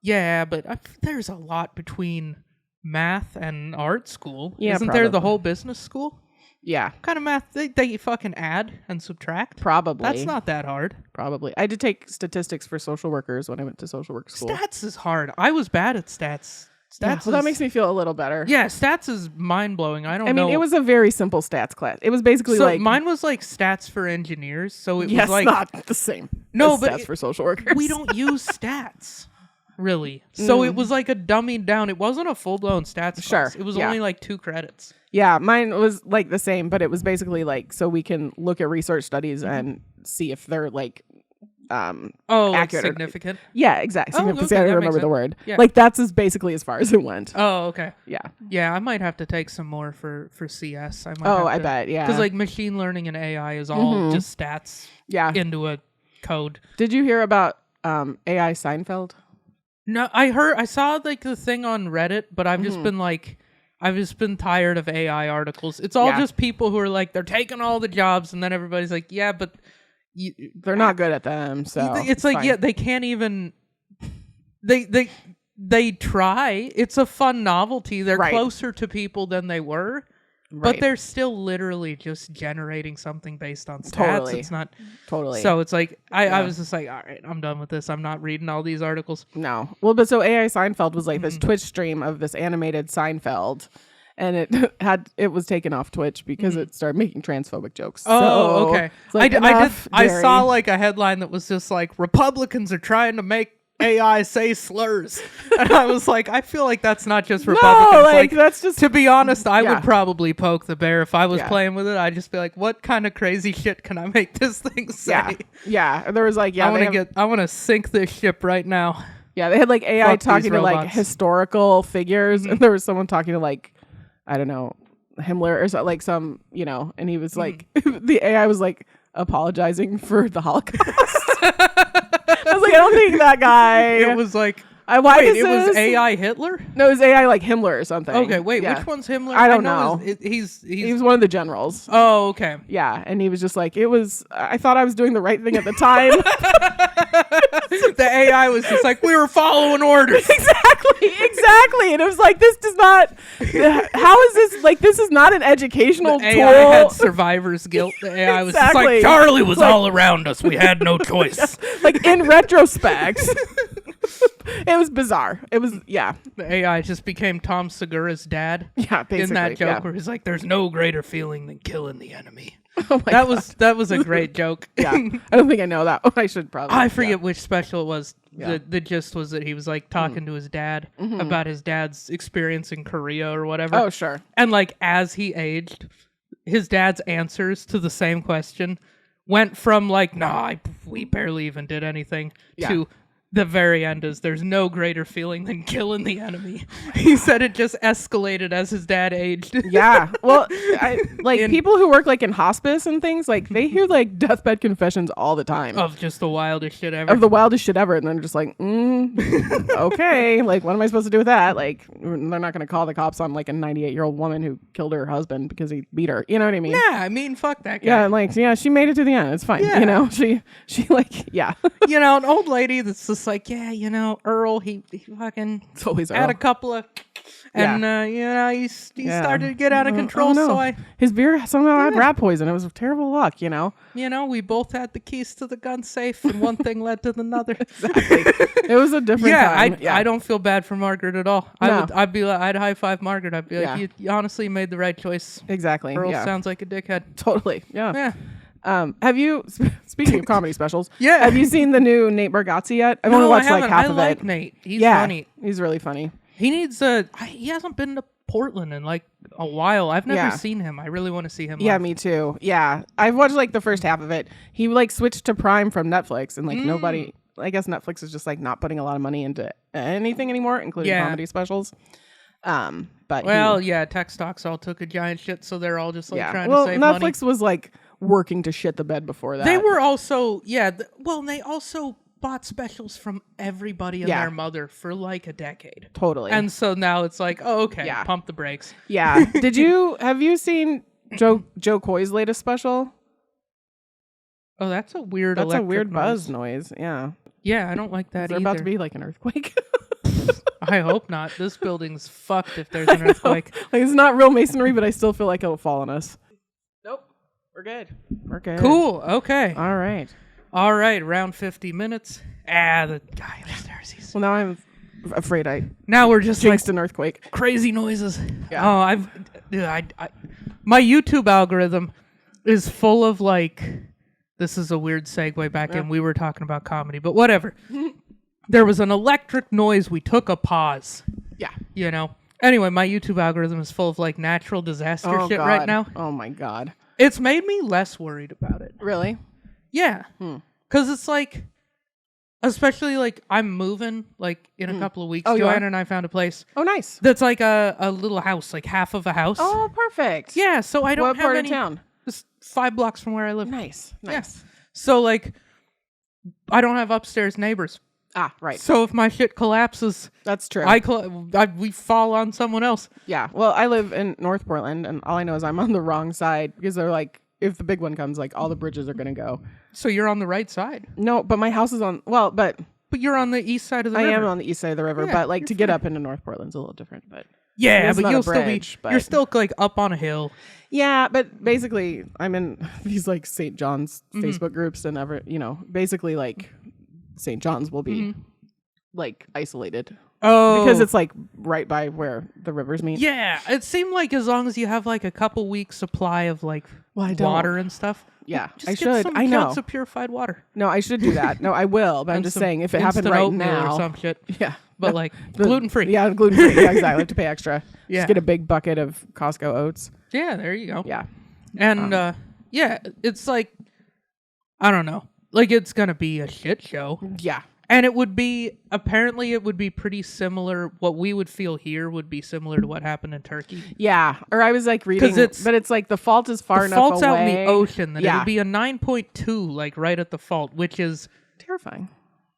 Yeah, but there's a lot between math and art school. Yeah, Isn't there the whole business school? Yeah. What kind of math? They fucking add and subtract? Probably. That's not that hard. Probably. I did take statistics for social workers when I went to social work school. Stats is hard. I was bad at stats. Well, that makes me feel a little better. Yeah, stats is mind-blowing. I mean, it was a very simple stats class. It was basically mine was like stats for engineers, so it was like... not the same. No, but stats for social workers. We don't use stats. Really. So it was like a dummied down. It wasn't a full-blown stats class. It was only like 2 credits. Yeah, mine was like the same, but it was basically like so we can look at research studies and see if they're like accurate, significant. Yeah, exactly. Oh, okay, I don't remember the word. Yeah. Like that's basically as far as it went. Oh, okay. Yeah. I might have to take some more for CS. I bet. Yeah, because like machine learning and AI is all just stats. Yeah. Into a code. Did you hear about AI Seinfeld? No, I saw like the thing on Reddit, but I've just been tired of AI articles. It's all just people who are like, they're taking all the jobs, and then everybody's like, yeah, but they're not good at them. So it's like, fine. They can't even. They try. It's a fun novelty. They're closer to people than they were. But they're still literally just generating something based on stats. Totally. It's not totally. So it's like I was just like, all right, I'm done with this. I'm not reading all these articles. No. Well, but so AI Seinfeld was like this Twitch stream of this animated Seinfeld, and it was taken off Twitch because it started making transphobic jokes. Oh, okay. Like, I saw like a headline that was just like Republicans are trying to make AI say slurs, and I was like, I feel like that's not just Republicans. No, like that's just, to be honest, I would probably poke the bear if I was playing with it. I'd just be like, what kind of crazy shit can I make this thing say? Yeah. There was like, I want to sink this ship right now. Yeah, they had like AI talking to like historical figures, and there was someone talking to like, I don't know, Himmler or so, like some, and he was like, the AI was like apologizing for the Holocaust. I was like, I don't think that guy. It was like, Why Wait, this it was is? AI Hitler? No, it was AI like Himmler or something. Okay, wait, Yeah. which one's Himmler? I don't know. He was one of the generals. Oh, okay. Yeah, and he was just like, I thought I was doing the right thing at the time. The AI was just like, we were following orders. Exactly. And it was like, this does not, how is this, like, this is not an educational The tool. AI had survivor's guilt. The AI was just like, Charlie was all around us. We had no choice. Like, in retrospect, it was bizarre. It was, yeah. The AI just became Tom Segura's dad. Yeah, basically. In that joke where he's like, there's no greater feeling than killing the enemy. Oh my God. That was a great joke. Yeah. I don't think I know that one. I should probably. I forget which special it was. Yeah. The gist was that he was like talking to his dad about his dad's experience in Korea or whatever. Oh, sure. And like as he aged, his dad's answers to the same question went from like, we barely even did anything to the very end is there's no greater feeling than killing the enemy. He said it just escalated as his dad aged. Yeah. Well, people who work like in hospice and things, like they hear like deathbed confessions all the time. Of just the wildest shit ever. Of the wildest shit ever. And then just like, okay, like what am I supposed to do with that? Like they're not going to call the cops on like a 98-year-old woman who killed her husband because he beat her. You know what I mean? Yeah, I mean, fuck that guy. Yeah, like, she made it to the end. It's fine. Yeah. You know, she like, yeah. You know, an old lady that's just like, yeah, you know, Earl, he fucking It's always had Earl. a couple of, and you know, he started to get out of control. no. So his beer somehow had rat poison. It was terrible luck, you know. We both had the keys to the gun safe, and one thing led to another. Exactly. It was a different time. I don't feel bad for Margaret at all. No. I'd be like, I'd high five Margaret. I'd be like, you honestly made the right choice. Exactly. Earl sounds like a dickhead. Totally. Yeah. Yeah. Have you, speaking of comedy specials, Yeah. have you seen the new Nate Bargatze yet? I've only watched like half of it. I like Nate. He's funny. He's really funny. He needs he hasn't been to Portland in like a while. I've never seen him. I really want to see him. Yeah, live. me too. Yeah. I've watched like the first half of it. He like switched to Prime from Netflix and like nobody, I guess Netflix is just like not putting a lot of money into anything anymore, including comedy specials. But tech stocks all took a giant shit, so they're all just like trying to save money. Netflix was like working to shit the bed before that. They were also they also bought specials from everybody and their mother for like a decade. Totally. And so now it's like, oh, okay, pump the brakes. Yeah. Have you seen Joe Coy's latest special? Oh, that's a weird buzz noise. Yeah. Yeah, I don't like that either. Is there about to be like an earthquake? I hope not. This building's fucked if there's an earthquake. Like, it's not real masonry, but I still feel like it'll fall on us. Nope. We're good. Cool. Okay. All right. Around 50 minutes. The guy upstairs. Well, now I'm afraid now we're just jinxed an earthquake. Crazy noises. Yeah. Oh, my YouTube algorithm is full of like, this is a weird segue back in. We were talking about comedy, but whatever. There was an electric noise. We took a pause. Yeah. You know? Anyway, my YouTube algorithm is full of like natural disaster shit right now. Oh my God. It's made me less worried about it. Really? Yeah. Because it's like, especially like I'm moving like in a couple of weeks. Joanna and I found a place. Oh, nice. That's like a little house, like half of a house. Oh, perfect. Yeah. So I don't What have part any, of town? Just 5 blocks from where I live. Nice. Yeah. So like, I don't have upstairs neighbors. Ah, right. So if my shit collapses, that's true. We fall on someone else. Yeah. Well, I live in North Portland, and all I know is I'm on the wrong side because they're like, if the big one comes, like all the bridges are gonna go. So you're on the right side. No, but my house is on. Well, but you're on the east side of the river. I am on the east side of the river, but like to get up into North Portland's a little different. But yeah, but you'll still be. You're still like up on a hill. Yeah, but basically, I'm in these like St. John's Facebook groups, and basically like St. John's will be like isolated. Oh, because it's like right by where the rivers meet. Yeah, it seemed like as long as you have like a couple weeks supply of like water and stuff. Yeah, I should. I know. Of purified water. No, I should do that. No, I will. But I'm just saying, if it happened right now, or some shit. Yeah, but like gluten free. Yeah, gluten free. Yeah, exactly. I have to pay extra. Yeah, just get a big bucket of Costco oats. Yeah, there you go. Yeah, and it's like I don't know. Like it's gonna be a shit show. Yeah. And it would be pretty similar. What we would feel here would be similar to what happened in Turkey. Yeah. Or I was like reading, but it's like the fault is far enough away. The fault's out in the ocean that it would be a 9.2, like right at the fault, which is terrifying.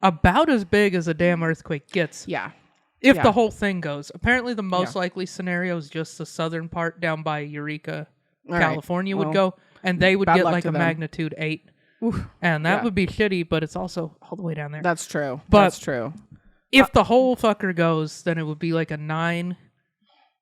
about as big as a damn earthquake gets. Yeah. If the whole thing goes. Apparently the most likely scenario is just the southern part down by Eureka, California would go, and they would get like a magnitude 8. Oof. And that would be shitty, but it's also all the way down there. That's true. But that's true. If the whole fucker goes, then it would be like a 9,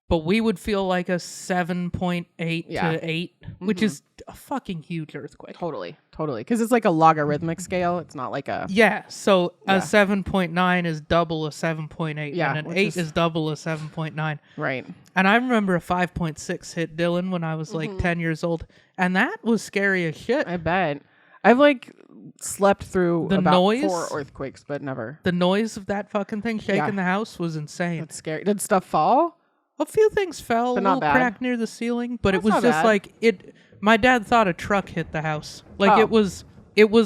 but we would feel like a 7.8 to 8, which is a fucking huge earthquake. Totally. Because it's like a logarithmic scale. It's not like a... Yeah, so a 7.9 is double a 7.8, and an 8 is double a 7.9. Right. And I remember a 5.6 hit Dylan when I was like 10 years old, and that was scary as shit. I bet. I've like slept through the about noise, 4 earthquakes, but never. The noise of that fucking thing shaking the house was insane. That's scary. Did stuff fall? A few things fell, but a little crack near the ceiling, but it was just like it. My dad thought a truck hit the house. Like it was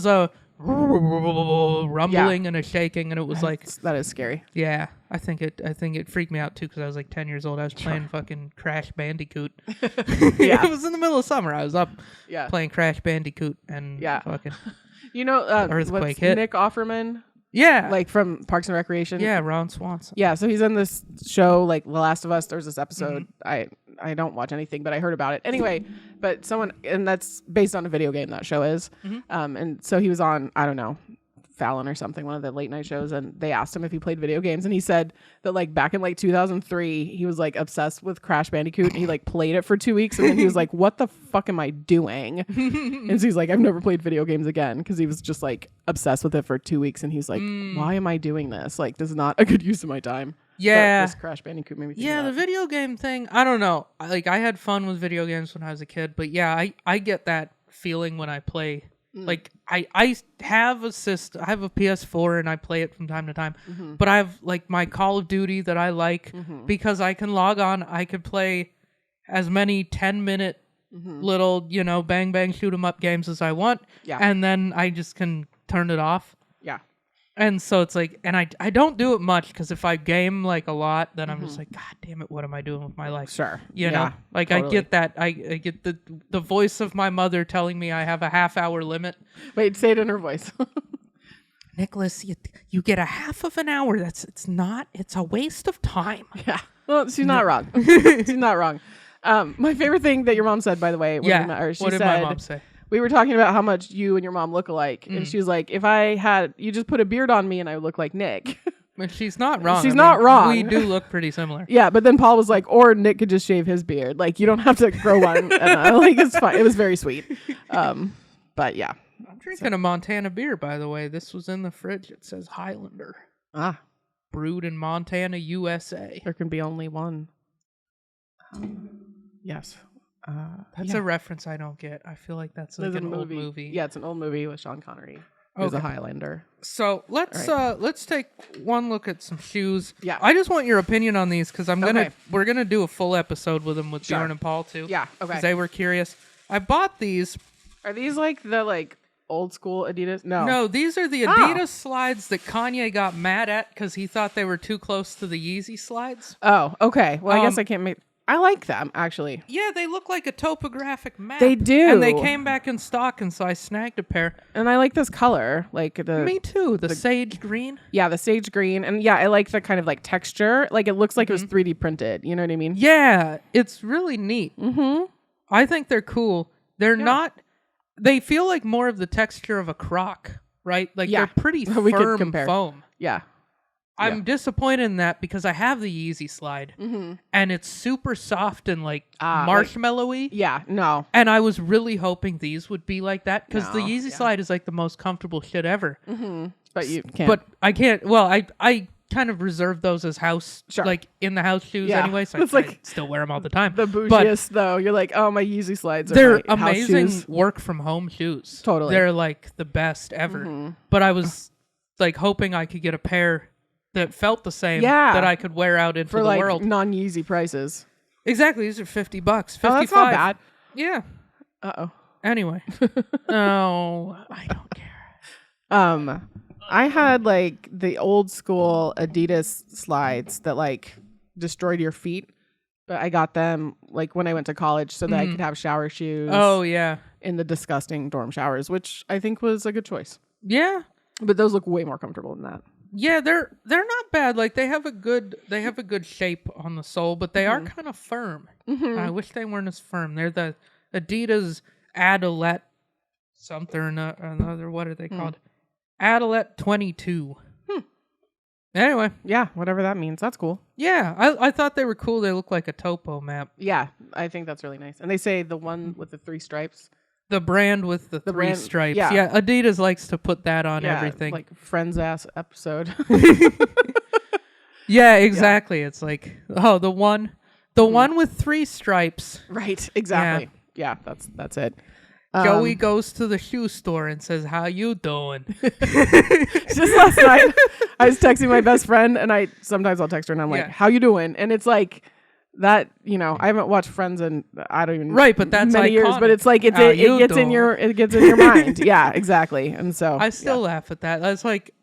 a rumbling and a shaking, and it was like that is scary. Yeah, I think it freaked me out too because I was like 10 years old. I was playing fucking Crash Bandicoot. It was in the middle of summer. I was up playing Crash Bandicoot and fucking earthquake hit. Nick Offerman. Yeah. Like from Parks and Recreation. Yeah, Ron Swanson. Yeah, so he's in this show like The Last of Us. There's this episode. I don't watch anything, but I heard about it. Anyway, but and that's based on a video game, that show is. And so he was on, I don't know, Fallon or something, one of the late night shows, and they asked him if he played video games, and he said that like back in like 2003 he was like obsessed with Crash Bandicoot, and he like played it for 2 weeks, and then he was like, what the fuck am I doing? And so he's like, I've never played video games again, because he was just like obsessed with it for 2 weeks, and he's like, why am I doing this? Like, this is not a good use of my time. Yeah, this Crash Bandicoot made me think the video game thing, I don't know, like I had fun with video games when I was a kid, but I get that feeling when I play. Like I have a system. I have a PS4 and I play it from time to time. But I have like my Call of Duty that I like because I can log on. I could play as many 10-minute little bang bang shoot 'em up games as I want. Yeah. And then I just can turn it off. Yeah. And so it's like, and I don't do it much because if I game like a lot, then I'm just like, God damn it, what am I doing with my life? Sure. You know, like totally. I get that. I get the voice of my mother telling me I have a half-hour limit. Wait, say it in her voice. Nicholas, you get a half of an hour. It's a waste of time. Yeah. Well, she's not wrong. She's not wrong. My favorite thing that your mom said, by the way, when we met her, what did my mom say? We were talking about how much you and your mom look alike. And she was like, if I had, you just put a beard on me and I would look like Nick. But she's not wrong. She's not wrong. We do look pretty similar. Yeah, but then Paul was like, or Nick could just shave his beard. Like, you don't have to grow one. And, like, it's fine. It was very sweet. But yeah. I'm drinking a Montana beer, by the way. This was in the fridge. It says Highlander. Brewed in Montana, USA. There can be only one. Yes. That's a reference I don't get. I feel like that's like an old movie. Yeah, it's an old movie with Sean Connery. Who's a Highlander. So let's take one look at some shoes. Yeah, I just want your opinion on these because we're gonna do a full episode with them with Bjorn and Paul too. Yeah, okay. Because they were curious. I bought these. Are these like the old school Adidas? No, these are the Adidas slides that Kanye got mad at because he thought they were too close to the Yeezy slides. Oh, okay. Well, I guess I can't make. I like them, actually. Yeah, they look like a topographic map. They do. And they came back in stock, and so I snagged a pair. And I like this color. Me too. The sage green. Yeah, the sage green. And yeah, I like the kind of texture. Like, it looks like it was 3D printed. You know what I mean? Yeah, it's really neat. I think they're cool. They're not... They feel like more of the texture of a Croc, right? Like, they're pretty firm foam. Yeah. I'm disappointed in that because I have the Yeezy slide and it's super soft and marshmallowy. No. And I was really hoping these would be like that because the Yeezy slide is like the most comfortable shit ever. But you can't. But I can't. Well, I kind of reserve those as house, like in the house shoes anyway. So I still wear them all the time. The bougiest though. You're like, oh, my Yeezy slides are they're my amazing house shoes. Work from home shoes. Totally. They're like the best ever. But I was like hoping I could get a pair that felt the same that I could wear out into the world. Non-Yeezy prices. Exactly. These are $50. 55. Oh, that's not bad. Yeah. Uh-oh. Anyway. No, I don't care. I had the old school Adidas slides that destroyed your feet, but I got them when I went to college so that I could have shower shoes. Oh, yeah. In the disgusting dorm showers, which I think was a good choice. Yeah. But those look way more comfortable than that. Yeah, they're not bad. Like they have a good shape on the sole, but they are kind of firm. I wish they weren't as firm. They're the Adidas Adilette something or another. What are they called? Adilette 22. Anyway. Yeah, whatever that means. That's cool. Yeah, I thought they were cool. They look like a topo map. Yeah, I think that's really nice. And they say the one with the 3 stripes. The brand with the 3 stripes. Yeah, Adidas likes to put that on everything. Like Friends ass episode. Yeah, exactly. Yeah. It's like, oh, the one with 3 stripes. Right, exactly. Yeah, that's it. Joey goes to the shoe store and says, "How you doing?" Just last night, I was texting my best friend, and sometimes I'll text her and I'm like, "How you doing?" And it's like that, I haven't watched Friends in I don't even but that's many iconic. years, but it's like it gets in your mind. Yeah, exactly. And so I still laugh at that. That's like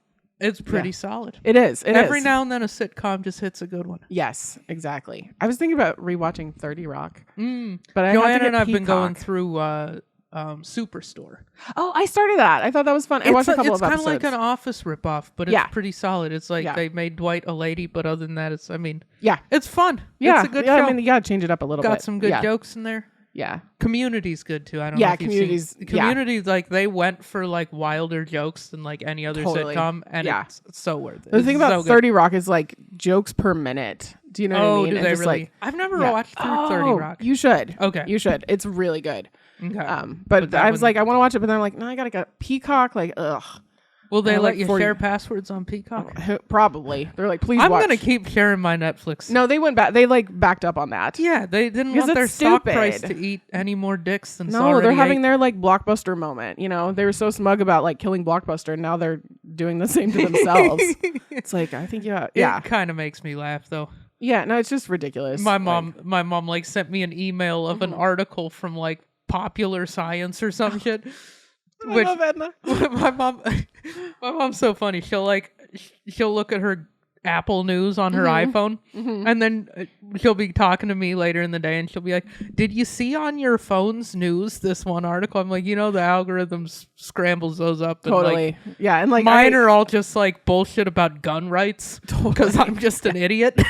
it's pretty solid. It is. Every now and then a sitcom just hits a good one. Yes, exactly. I was thinking about rewatching 30 Rock, but Joanna and I've been going through Superstore. Oh, I started that. I thought that was fun. I watched a couple of episodes. It's kind of like an Office ripoff, but it's pretty solid. It's like they made Dwight a lady, but other than that, it's fun. Yeah, it's a good show. I mean, you gotta change it up a little bit. Got some good jokes in there. Yeah. Community's good too. I don't know if Community's you've seen Community's like they went for like wilder jokes than like any other sitcom, and it's so worth it. The thing about 30 Rock is like jokes per minute. Do you know what I mean? Do they really? I've never watched through 30 Rock. You should. Okay. You should. It's really good. Okay. But I was like, I want to watch it, but then I'm like, no, I gotta go Peacock. Like, ugh. Will they let you share passwords on Peacock? Probably. They're like, please. I'm watch. gonna keep sharing my Netflix. No, they went back. They like backed up on that. Yeah, they didn't want their stock price to eat any more dicks than. No, they're having their like Blockbuster moment. They were so smug about like killing Blockbuster, and now they're doing the same to themselves. It's like I think It kind of makes me laugh though. Yeah, no, it's just ridiculous. My mom like sent me an email of an article from like Popular Science or some shit. I love Edna. My mom's so funny. She'll look at her Apple News on her iPhone, and then she'll be talking to me later in the day, and she'll be like, "Did you see on your phone's news this one article?" I'm like, the algorithms scrambles those up. And totally. And like mine are all just like bullshit about gun rights because I'm just an idiot.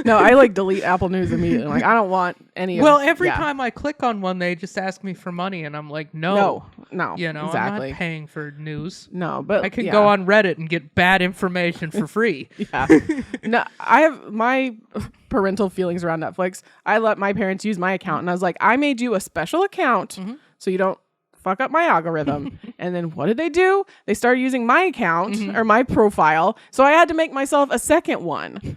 No, I like delete Apple News immediately. Like I don't want any. Well, every time I click on one, they just ask me for money, and I'm like, no, exactly. I'm not paying for news. No, but I can go on Reddit and get bad information for free. Yeah. No, I have my parental feelings around Netflix. I let my parents use my account, and I was like, I made you a special account so you don't fuck up my algorithm. And then what did they do? They started using my account or my profile, so I had to make myself a second one.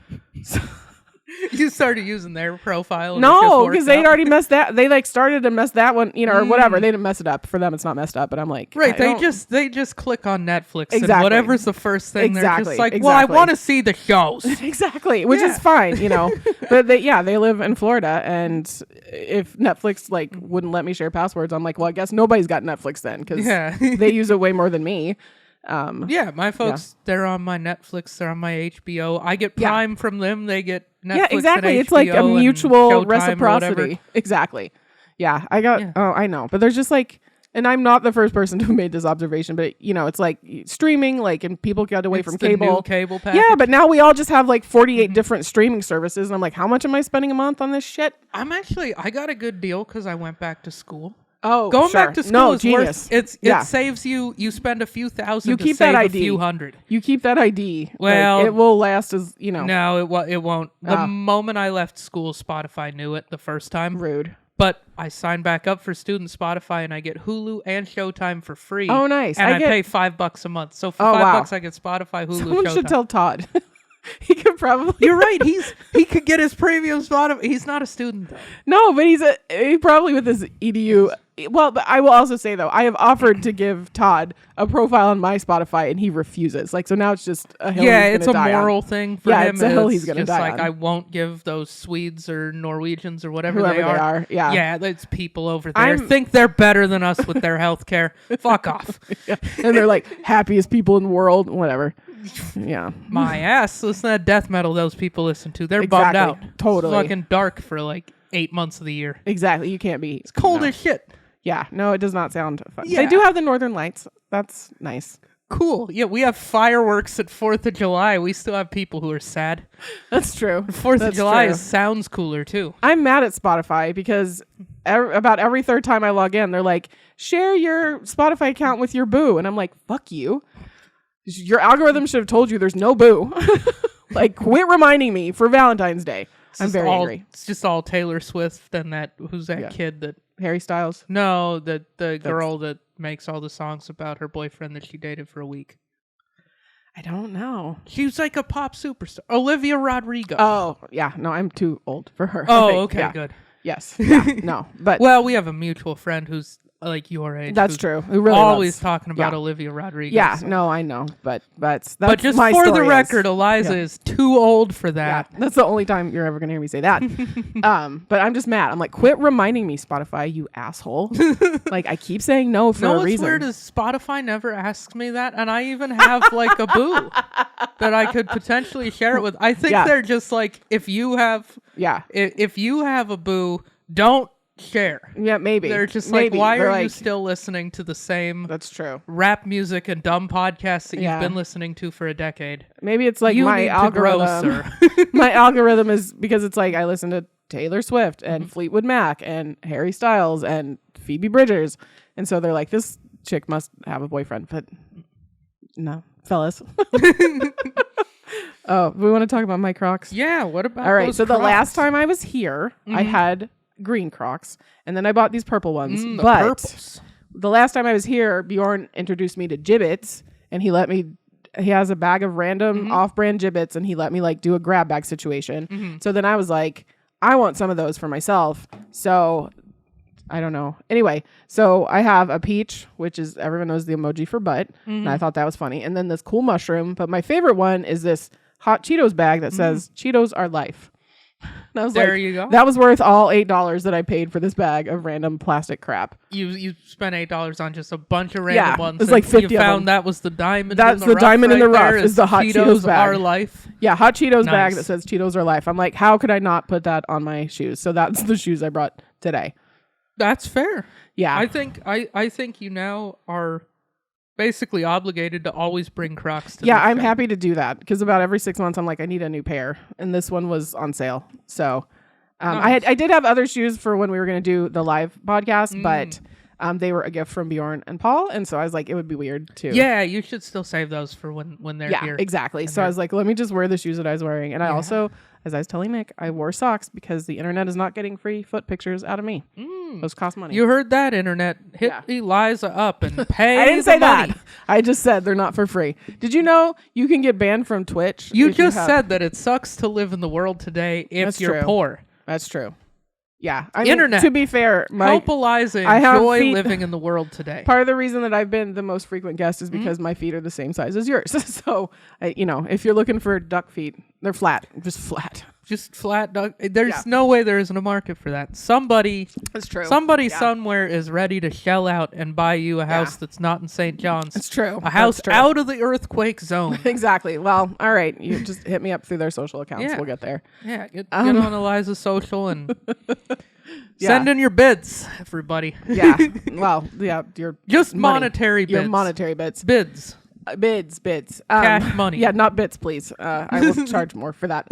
You started using their profile? No, because they'd already messed that. They like started to mess that one, or whatever. They didn't mess it up. For them, it's not messed up. But I'm like, right? They just click on Netflix. And whatever's the first thing. They're just like, well, I want to see the shows. Exactly, which is fine, But they live in Florida, and if Netflix like wouldn't let me share passwords, I'm like, well, I guess nobody's got Netflix then, because they use it way more than me. My folks, they're on my Netflix, they're on my HBO. I get Prime from them, they get Netflix. Yeah, exactly. And it's like a mutual reciprocity. Exactly. Exactly. Yeah, I got. Oh, I know, but there's just like, and I'm not the first person who made this observation, but it's like streaming, like, and people got away from cable. New cable package. Yeah, but now we all just have like 48 different streaming services, and I'm like, how much am I spending a month on this shit? I got a good deal because I went back to school. Oh, going back to school is genius. Worth. It saves you. You spend a few thousand. You keep that save ID. A few hundred. You keep that ID. Well, like, it will last as No, it won't. The moment I left school, Spotify knew it the first time. Rude. But I signed back up for student Spotify, and I get Hulu and Showtime for free. Oh, nice! And I pay $5 a month. So for $5, I get Spotify, Hulu, Someone Showtime. should tell Todd. He could probably. You're right. He could get his premium Spotify. He's not a student though. No, but he probably with his EDU. Well, but I will also say though, I have offered to give Todd a profile on my Spotify, and he refuses. Like, so now it's just a hill. Yeah, it's a moral thing for him. It's a hill he's gonna die on. I won't give those Swedes or Norwegians or whoever they are. Yeah, it's people over there think they're better than us with their health care. Fuck off. Yeah. And they're like happiest people in the world. Whatever. Yeah. My ass. Listen to that death metal those people listen to. They're bummed out. Totally. It's fucking dark for like 8 months of the year. Exactly. You can't be. It's cold as shit. Yeah. No, it does not sound fun. Yeah. They do have the Northern Lights. That's nice. cool. Yeah, we have fireworks at 4th of July. We still have people who are sad. That's true. 4th of July sounds cooler, too. I'm mad at Spotify because about every third time I log in, they're like, share your Spotify account with your boo. And I'm like, fuck you. Your algorithm should have told you there's no boo. Like, quit reminding me for Valentine's Day. I'm very angry. It's just all Taylor Swift and who's that kid that... Harry Styles? No, the girl that makes all the songs about her boyfriend that she dated for a week. I don't know. She was like a pop superstar. Olivia Rodrigo. Oh, yeah. No, I'm too old for her. Oh, okay, good. Yes. Yeah, no. But well, we have a mutual friend who's like your age. That's true. Who really always talking about Olivia Rodrigo. Yeah, so. No, I know. But that's just my for the story record, Eliza is too old for that. Yeah, that's the only time you're ever going to hear me say that. But I'm just mad. I'm like, quit reminding me, Spotify, you asshole. Like, I keep saying no for a reason. What's weird is Spotify never asks me that, and I even have like a boo that I could potentially share it with. I think they're just like, if you have a boo, don't share. Yeah, maybe. They're just like, why are you still listening to the same that's true rap music and dumb podcasts that you've been listening to for a decade? Maybe it's like my algorithm. My algorithm is because it's like I listen to Taylor Swift and Fleetwood Mac and Harry Styles and Phoebe Bridgers. And so they're like, this chick must have a boyfriend. But no, fellas. Oh, we want to talk about my Crocs? Yeah, what about all right, those so Crocs? The last time I was here, I had green Crocs, and then I bought these purple ones. But purples. The last time I was here, Bjorn introduced me to Jibbitz, and he has a bag of random off-brand Jibbitz, and he let me like do a grab bag situation. So then I was like, I want some of those for myself. So I don't know. Anyway, so I have a peach, which is everyone knows the emoji for butt, and I thought that was funny. And then this cool mushroom, but my favorite one is this hot Cheetos bag that says Cheetos are life. And I was there you go. That was worth all $8 that I paid for this bag of random plastic crap. You spent $8 on just a bunch of random ones. It's like 50 you found of them. that was the diamond. That's in the the diamond in the rough. There is the hot Cheetos bag. Are life. Yeah, hot Cheetos bag that says Cheetos are life. I'm like, how could I not put that on my shoes? So that's the shoes I brought today. That's fair. Yeah, I think you now are basically obligated to always bring Crocs to I'm happy to do that because about every 6 months I'm like, I need a new pair, and this one was on sale. So nice. I did have other shoes for when we were going to do the live podcast, but they were a gift from Bjorn and Paul, and so I was like, it would be weird too. Yeah, you should still save those for when they're here. Yeah, exactly. So I was like, let me just wear the shoes that I was wearing, and I also, as I was telling Nick, I wore socks because the internet is not getting free foot pictures out of me. Those cost money. You heard that, internet. Hit Eliza up and pay I didn't say money. that. I just said they're not for free. Did you know you can get banned from Twitch? You just said that it sucks to live in the world today if you're poor. That's true. Yeah. Internet. To be fair, help Eliza enjoy living in the world today. Part of the reason that I've been the most frequent guest is because my feet are the same size as yours. So, if you're looking for duck feet, they're flat. Just flat. Just flat duck. There's no way there isn't a market for that. That's true. Somebody somewhere is ready to shell out and buy you a house that's not in St. John's. It's true. A house out of the earthquake zone. Exactly. Well, all right. You just hit me up through their social accounts. We'll get there. Yeah. Get on Eliza's social and send in your bids, everybody. Yeah. Well, yeah. Your just money. Monetary bids. Your monetary bids. Bids. Bids. Cash money. Yeah, not bits, please. I will charge more for that.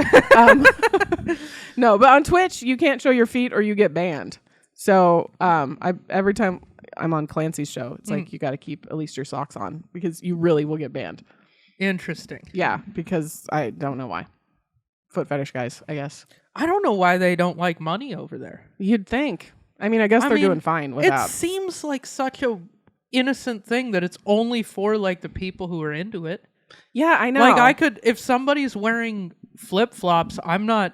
No, but on Twitch, you can't show your feet or you get banned. So every time I'm on Clancy's show, it's like you got to keep at least your socks on because you really will get banned. Interesting. Yeah, because I don't know why. Foot fetish guys, I guess. I don't know why they don't like money over there. You'd think. I mean, I guess they're doing fine without. It seems like such a innocent thing that it's only for like the people who are into it. Yeah, I know. Like I could, if somebody's wearing flip-flops, I'm not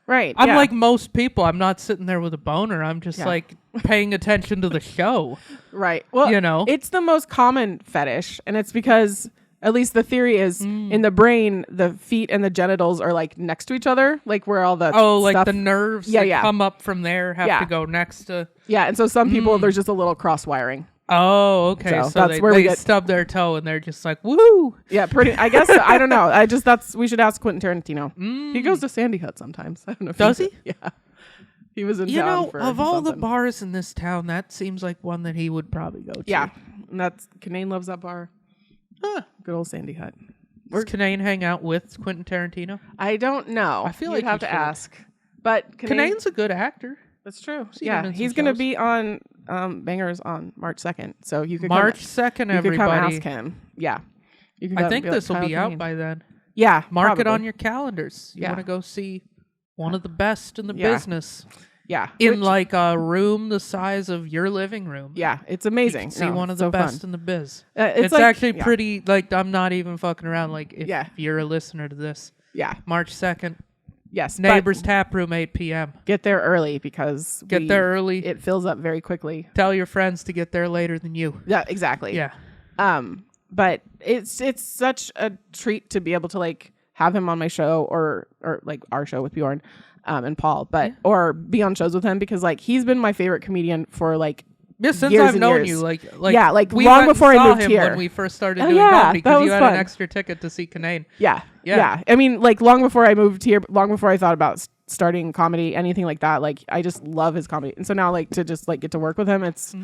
right. I'm like most people. I'm not sitting there with a boner. I'm just like paying attention to the show. Right. Well, it's the most common fetish, and it's because at least the theory is in the brain, the feet and the genitals are like next to each other, like where all the like the nerves that come up from there have to go next to. Yeah, and so some people there's just a little cross wiring. Oh, okay. So that's where they stub their toe and they're just like, woo. Yeah, pretty. I guess I don't know. We should ask Quentin Tarantino. He goes to Sandy Hut sometimes. I don't know. Does he? Yeah. He was in town for of all something. the bars in this town, that seems like one that he would probably go to. Yeah, and Kanane loves that bar. Good old Sandy Hut. Does Kinane hang out with Quentin Tarantino? I don't know. I feel You'd like have to ask. But Kinane's a good actor. That's true. Seen him in He's some going to shows. be on Bangers on March 2nd. So you could March 2nd, you could come everybody. ask him. Yeah. You can I come think and be this will like, be Kyle out Kinane. by then. Yeah. Mark it probably. on your calendars. You want to go see one of the best in the Yeah. business. Yeah. In like a room the size of your living room. Yeah. It's amazing. You can see one of the best in the biz. It's like, like, actually pretty, like, I'm not even fucking around. Like, if you're a listener to this. Yeah. March 2nd. Yes. Neighbors Tap Room, 8 p.m. Get there early because Get there early. It fills up very quickly. Tell your friends to get there later than you. Yeah, exactly. Yeah. But it's such a treat to be able to like have him on my show or like our show with Bjorn and Paul, or be on shows with him because like he's been my favorite comedian for like since years I've and known years. you, like we long before I moved him here when we first started doing comedy because you had an extra ticket to see Kinane. Yeah. I mean, like long before I moved here, long before I thought about starting comedy, anything like that. Like I just love his comedy, and so now like to just like get to work with him, it's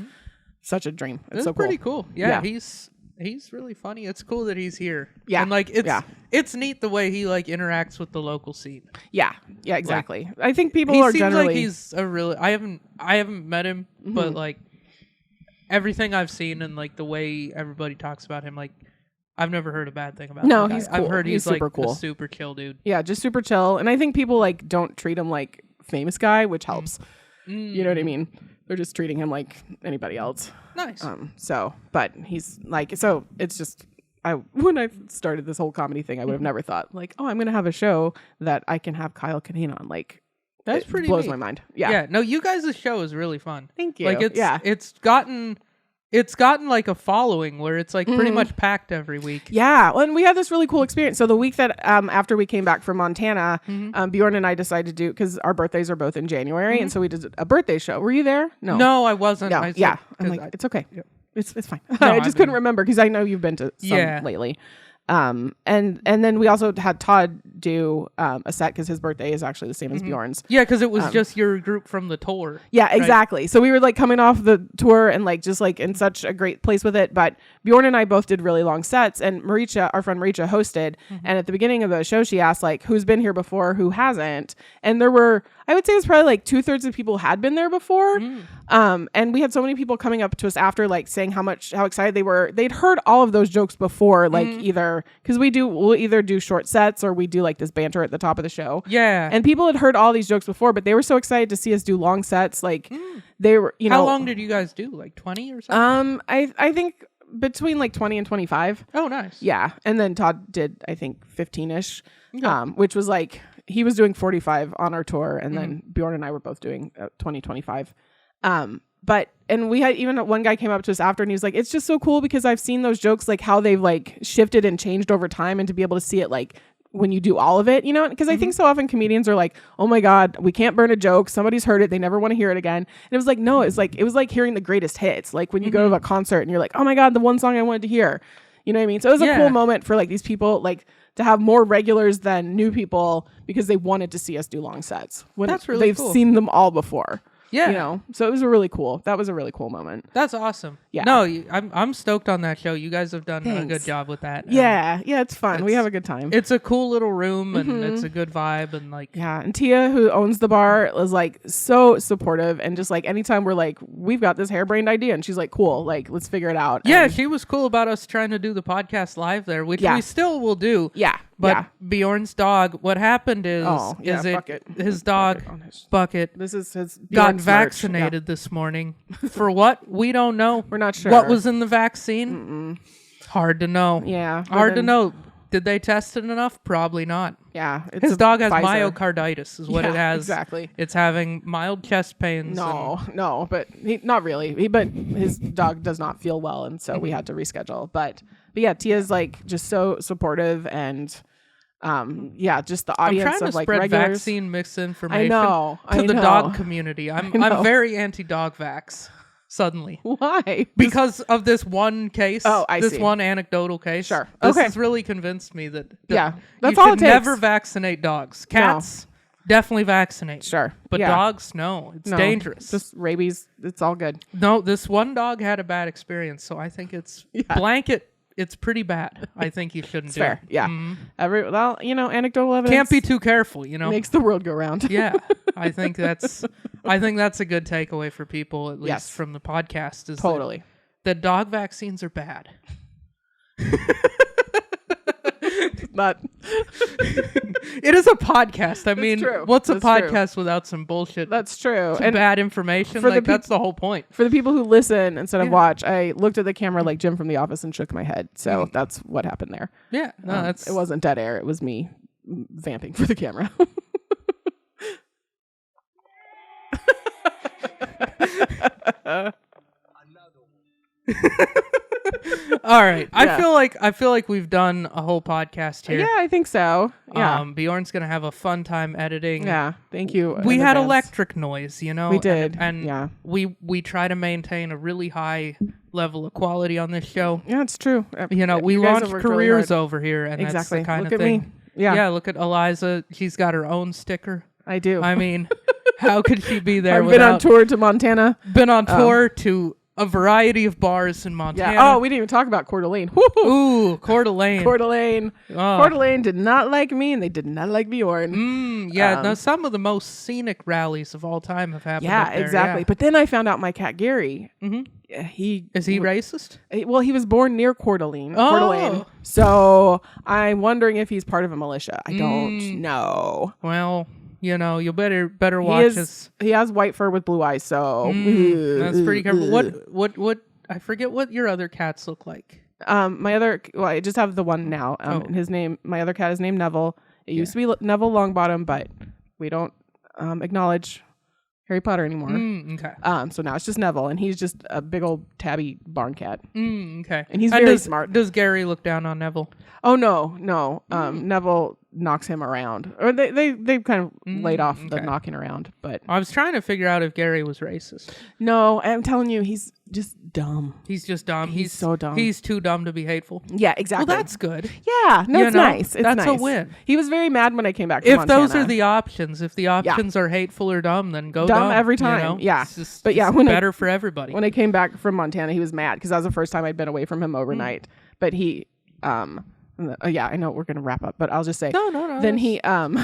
such a dream. It's so pretty cool. Yeah, he's really funny. It's cool that he's here. Yeah, and like it's neat the way he like interacts with the local scene. Yeah, exactly. Like, I think people are generally. He seems like he's a really. I haven't met him, but like everything I've seen and like the way everybody talks about him, like I've never heard a bad thing about him. No, he's cool. I've heard he's super like cool. a super chill dude. Yeah, just super chill. And I think people like don't treat him like famous guy, which helps. You know what I mean? They're just treating him like anybody else. Nice. But he's like, so it's just, when I started this whole comedy thing, I would have never thought like, oh, I'm going to have a show that I can have Kyle Kinane on. Like, that's pretty blows neat. my mind. Yeah. No, you guys' show is really fun. Thank you. Like it's gotten like a following where it's like pretty much packed every week. Yeah. Well, and we had this really cool experience. So the week that after we came back from Montana, Bjorn and I decided to do, because our birthdays are both in January. And so we did a birthday show. Were you there? No, I wasn't. No. I'm like, it's okay. Yeah. It's fine. I just couldn't remember because I know you've been to some lately. And then we also had Todd do a set because his birthday is actually the same as Bjorn's. Yeah, because it was just your group from the tour. Yeah, exactly. Right? So we were like coming off the tour and like just like in such a great place with it. But Bjorn and I both did really long sets, and Maricha, our friend Maricha, hosted. And at the beginning of the show, she asked like, "Who's been here before? Who hasn't?" And there were, I would say, it was probably like 2/3 of people had been there before. And we had so many people coming up to us after, like saying how excited they were. They'd heard all of those jokes before, like either because we'll either do short sets or we do like this banter at the top of the show. Yeah. And people had heard all these jokes before, but they were so excited to see us do long sets. Like they were, How long did you guys do? Like 20 or something? I think between like 20 and 25. Oh, nice. Yeah. And then Todd did, I think 15-ish, which was like, he was doing 45 on our tour. And then Bjorn and I were both doing 20, 25. And we had even one guy came up to us after and he was like, it's just so cool because I've seen those jokes, like how they've like shifted and changed over time, and to be able to see it like when you do all of it, you know, because I think so often comedians are like, oh my God, we can't burn a joke. Somebody's heard it. They never want to hear it again. And it was like, no, it was like hearing the greatest hits. Like when you go to a concert and you're like, oh my God, the one song I wanted to hear, you know what I mean? So it was a cool moment for like these people, like to have more regulars than new people because they wanted to see us do long sets. When That's really they've cool. seen them all before. Yeah. You know, so it was that was a really cool moment. That's awesome. Yeah. No, I'm stoked on that show. You guys have done a good job with that. Yeah, it's fun. We have a good time. It's a cool little room and it's a good vibe and like. Yeah, and Tia, who owns the bar, was like so supportive, and just like anytime we're like, we've got this harebrained idea, and she's like, cool, like let's figure it out. Yeah, and she was cool about us trying to do the podcast live there, which we still will do. Yeah. But Bjorn's dog, what happened is Bucket. His dog, Bucket, this is his got vaccinated this morning. For what? We don't know. We're not sure. What was in the vaccine? Hard to know. Yeah. Hard to know. Did they test it enough? Probably not. Yeah. His dog has Pfizer. myocarditis is what it has. Exactly. It's having mild chest pains. No, but not really. But his dog does not feel well, and so we had to reschedule. But yeah, Tia's like just so supportive, and just the audience I'm trying of to like spread regulars. vaccine misinformation to the dog community. I'm very anti-dog vax. Suddenly. Why? Because of this one case. Oh, I see. This one anecdotal case. Sure. This has really convinced me that that's you all should it takes. never vaccinate dogs. Cats, definitely vaccinate. Sure. But dogs, no. It's dangerous. Just rabies. It's all good. No, this one dog had a bad experience, so I think it's blanket it's pretty bad. I think you shouldn't It's do fair. it. Yeah. Well, anecdotal evidence Can't be too careful, makes the world go round. Yeah. I think that's a good takeaway for people, at least Yes. from the podcast, is Totally. that dog vaccines are bad. But it is a podcast. I mean, true. what's a That's podcast without some bullshit? that's true. Some bad information. Like, that's the whole point. For the people who listen instead of watch, I looked at the camera like Jim from The Office and shook my head. So that's what happened there. Yeah. No, It wasn't dead air. It was me vamping for the camera. All right. I feel like we've done a whole podcast here. Yeah, I think so. Yeah. Bjorn's gonna have a fun time editing. Yeah. Thank you. We had electric noise, We did. And yeah. we try to maintain a really high level of quality on this show. Yeah, it's true. We launched careers over here, and that's the kind look of at thing. Me. Yeah. Yeah, look at Eliza. She's got her own sticker. I do. I mean, how could she be there I've been on tour to Montana. Been on tour to a variety of bars in Montana. Yeah. Oh, we didn't even talk about Coeur d'Alene. Ooh, Coeur d'Alene. Coeur d'Alene. Oh. Coeur d'Alene did not like me, and they did not like Bjorn. Yeah, some of the most scenic rallies of all time have happened. Yeah, up there, exactly. Yeah. But then I found out my cat Gary. Mm-hmm. Is he racist? Well, he was born near Coeur d'Alene. Oh. Coeur d'Alene. So I'm wondering if he's part of a militia. I don't know. Well, you better watch this. He has white fur with blue eyes, so that's pretty careful. What? I forget what your other cats look like. I just have the one now. My other cat is named Neville. It used to be Neville Longbottom, but we don't acknowledge Harry Potter anymore. Okay. So now it's just Neville, and he's just a big old tabby barn cat. Okay. And he's very smart. Does Gary look down on Neville? Oh no. Neville knocks him around, or they kind of laid off the knocking around. But I was trying to figure out if Gary was racist. No, I'm telling you, he's just dumb. He's just dumb. He's so dumb. He's too dumb to be hateful. Yeah, exactly. Well, that's good. Yeah, no, it's nice. It's that's nice. a win. He was very mad when I came back from Montana. If those are the options, are hateful or dumb, then go dumb every time. Yeah, it's better for everybody. When I came back from Montana, he was mad because that was the first time I'd been away from him overnight. But he, yeah, I know we're gonna wrap up, but I'll just say, no. Then he has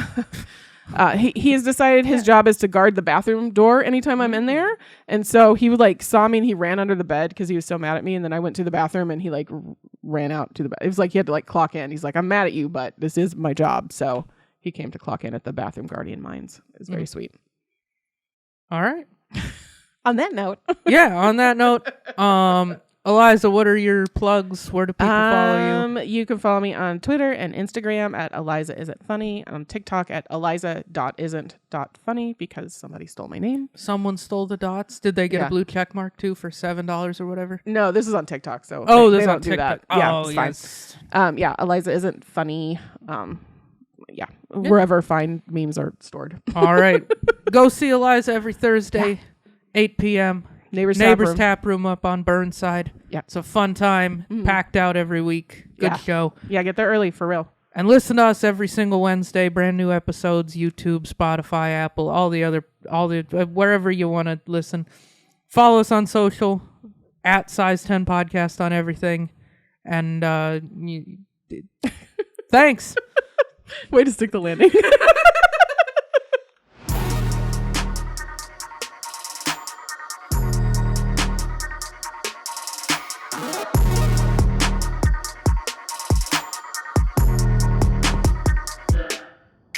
decided his job is to guard the bathroom door anytime I'm in there, and so he would saw me and he ran under the bed because he was so mad at me. And then I went to the bathroom and he ran out to the bed. It was like he had to clock in. He's like, I'm mad at you, but this is my job. So he came to clock in at the bathroom guardian mines. It was very sweet. All right. On that note. Yeah. On that note, Eliza, what are your plugs? Where do people follow you? You can follow me on Twitter and Instagram at Eliza Isn't Funny, on TikTok at Eliza.isn't.funny because somebody stole my name. Someone stole the dots. Did they get a blue check mark too for $7 or whatever? No, this is on TikTok, so they don't do TikTok. that. Yeah, oh, it's fine. Yeah, Eliza Isn't Funny. Wherever fine memes are stored. All right. Go see Eliza every Thursday, 8 p.m. Neighbors Tap Room up on Burnside. Yeah. It's a fun time, packed out every week. Good show. Yeah, get there early, for real. And listen to us every single Wednesday. Brand new episodes, YouTube, Spotify, Apple, all the wherever you want to listen. Follow us on social, at Size 10 Podcast on everything. And thanks. Way to stick the landing.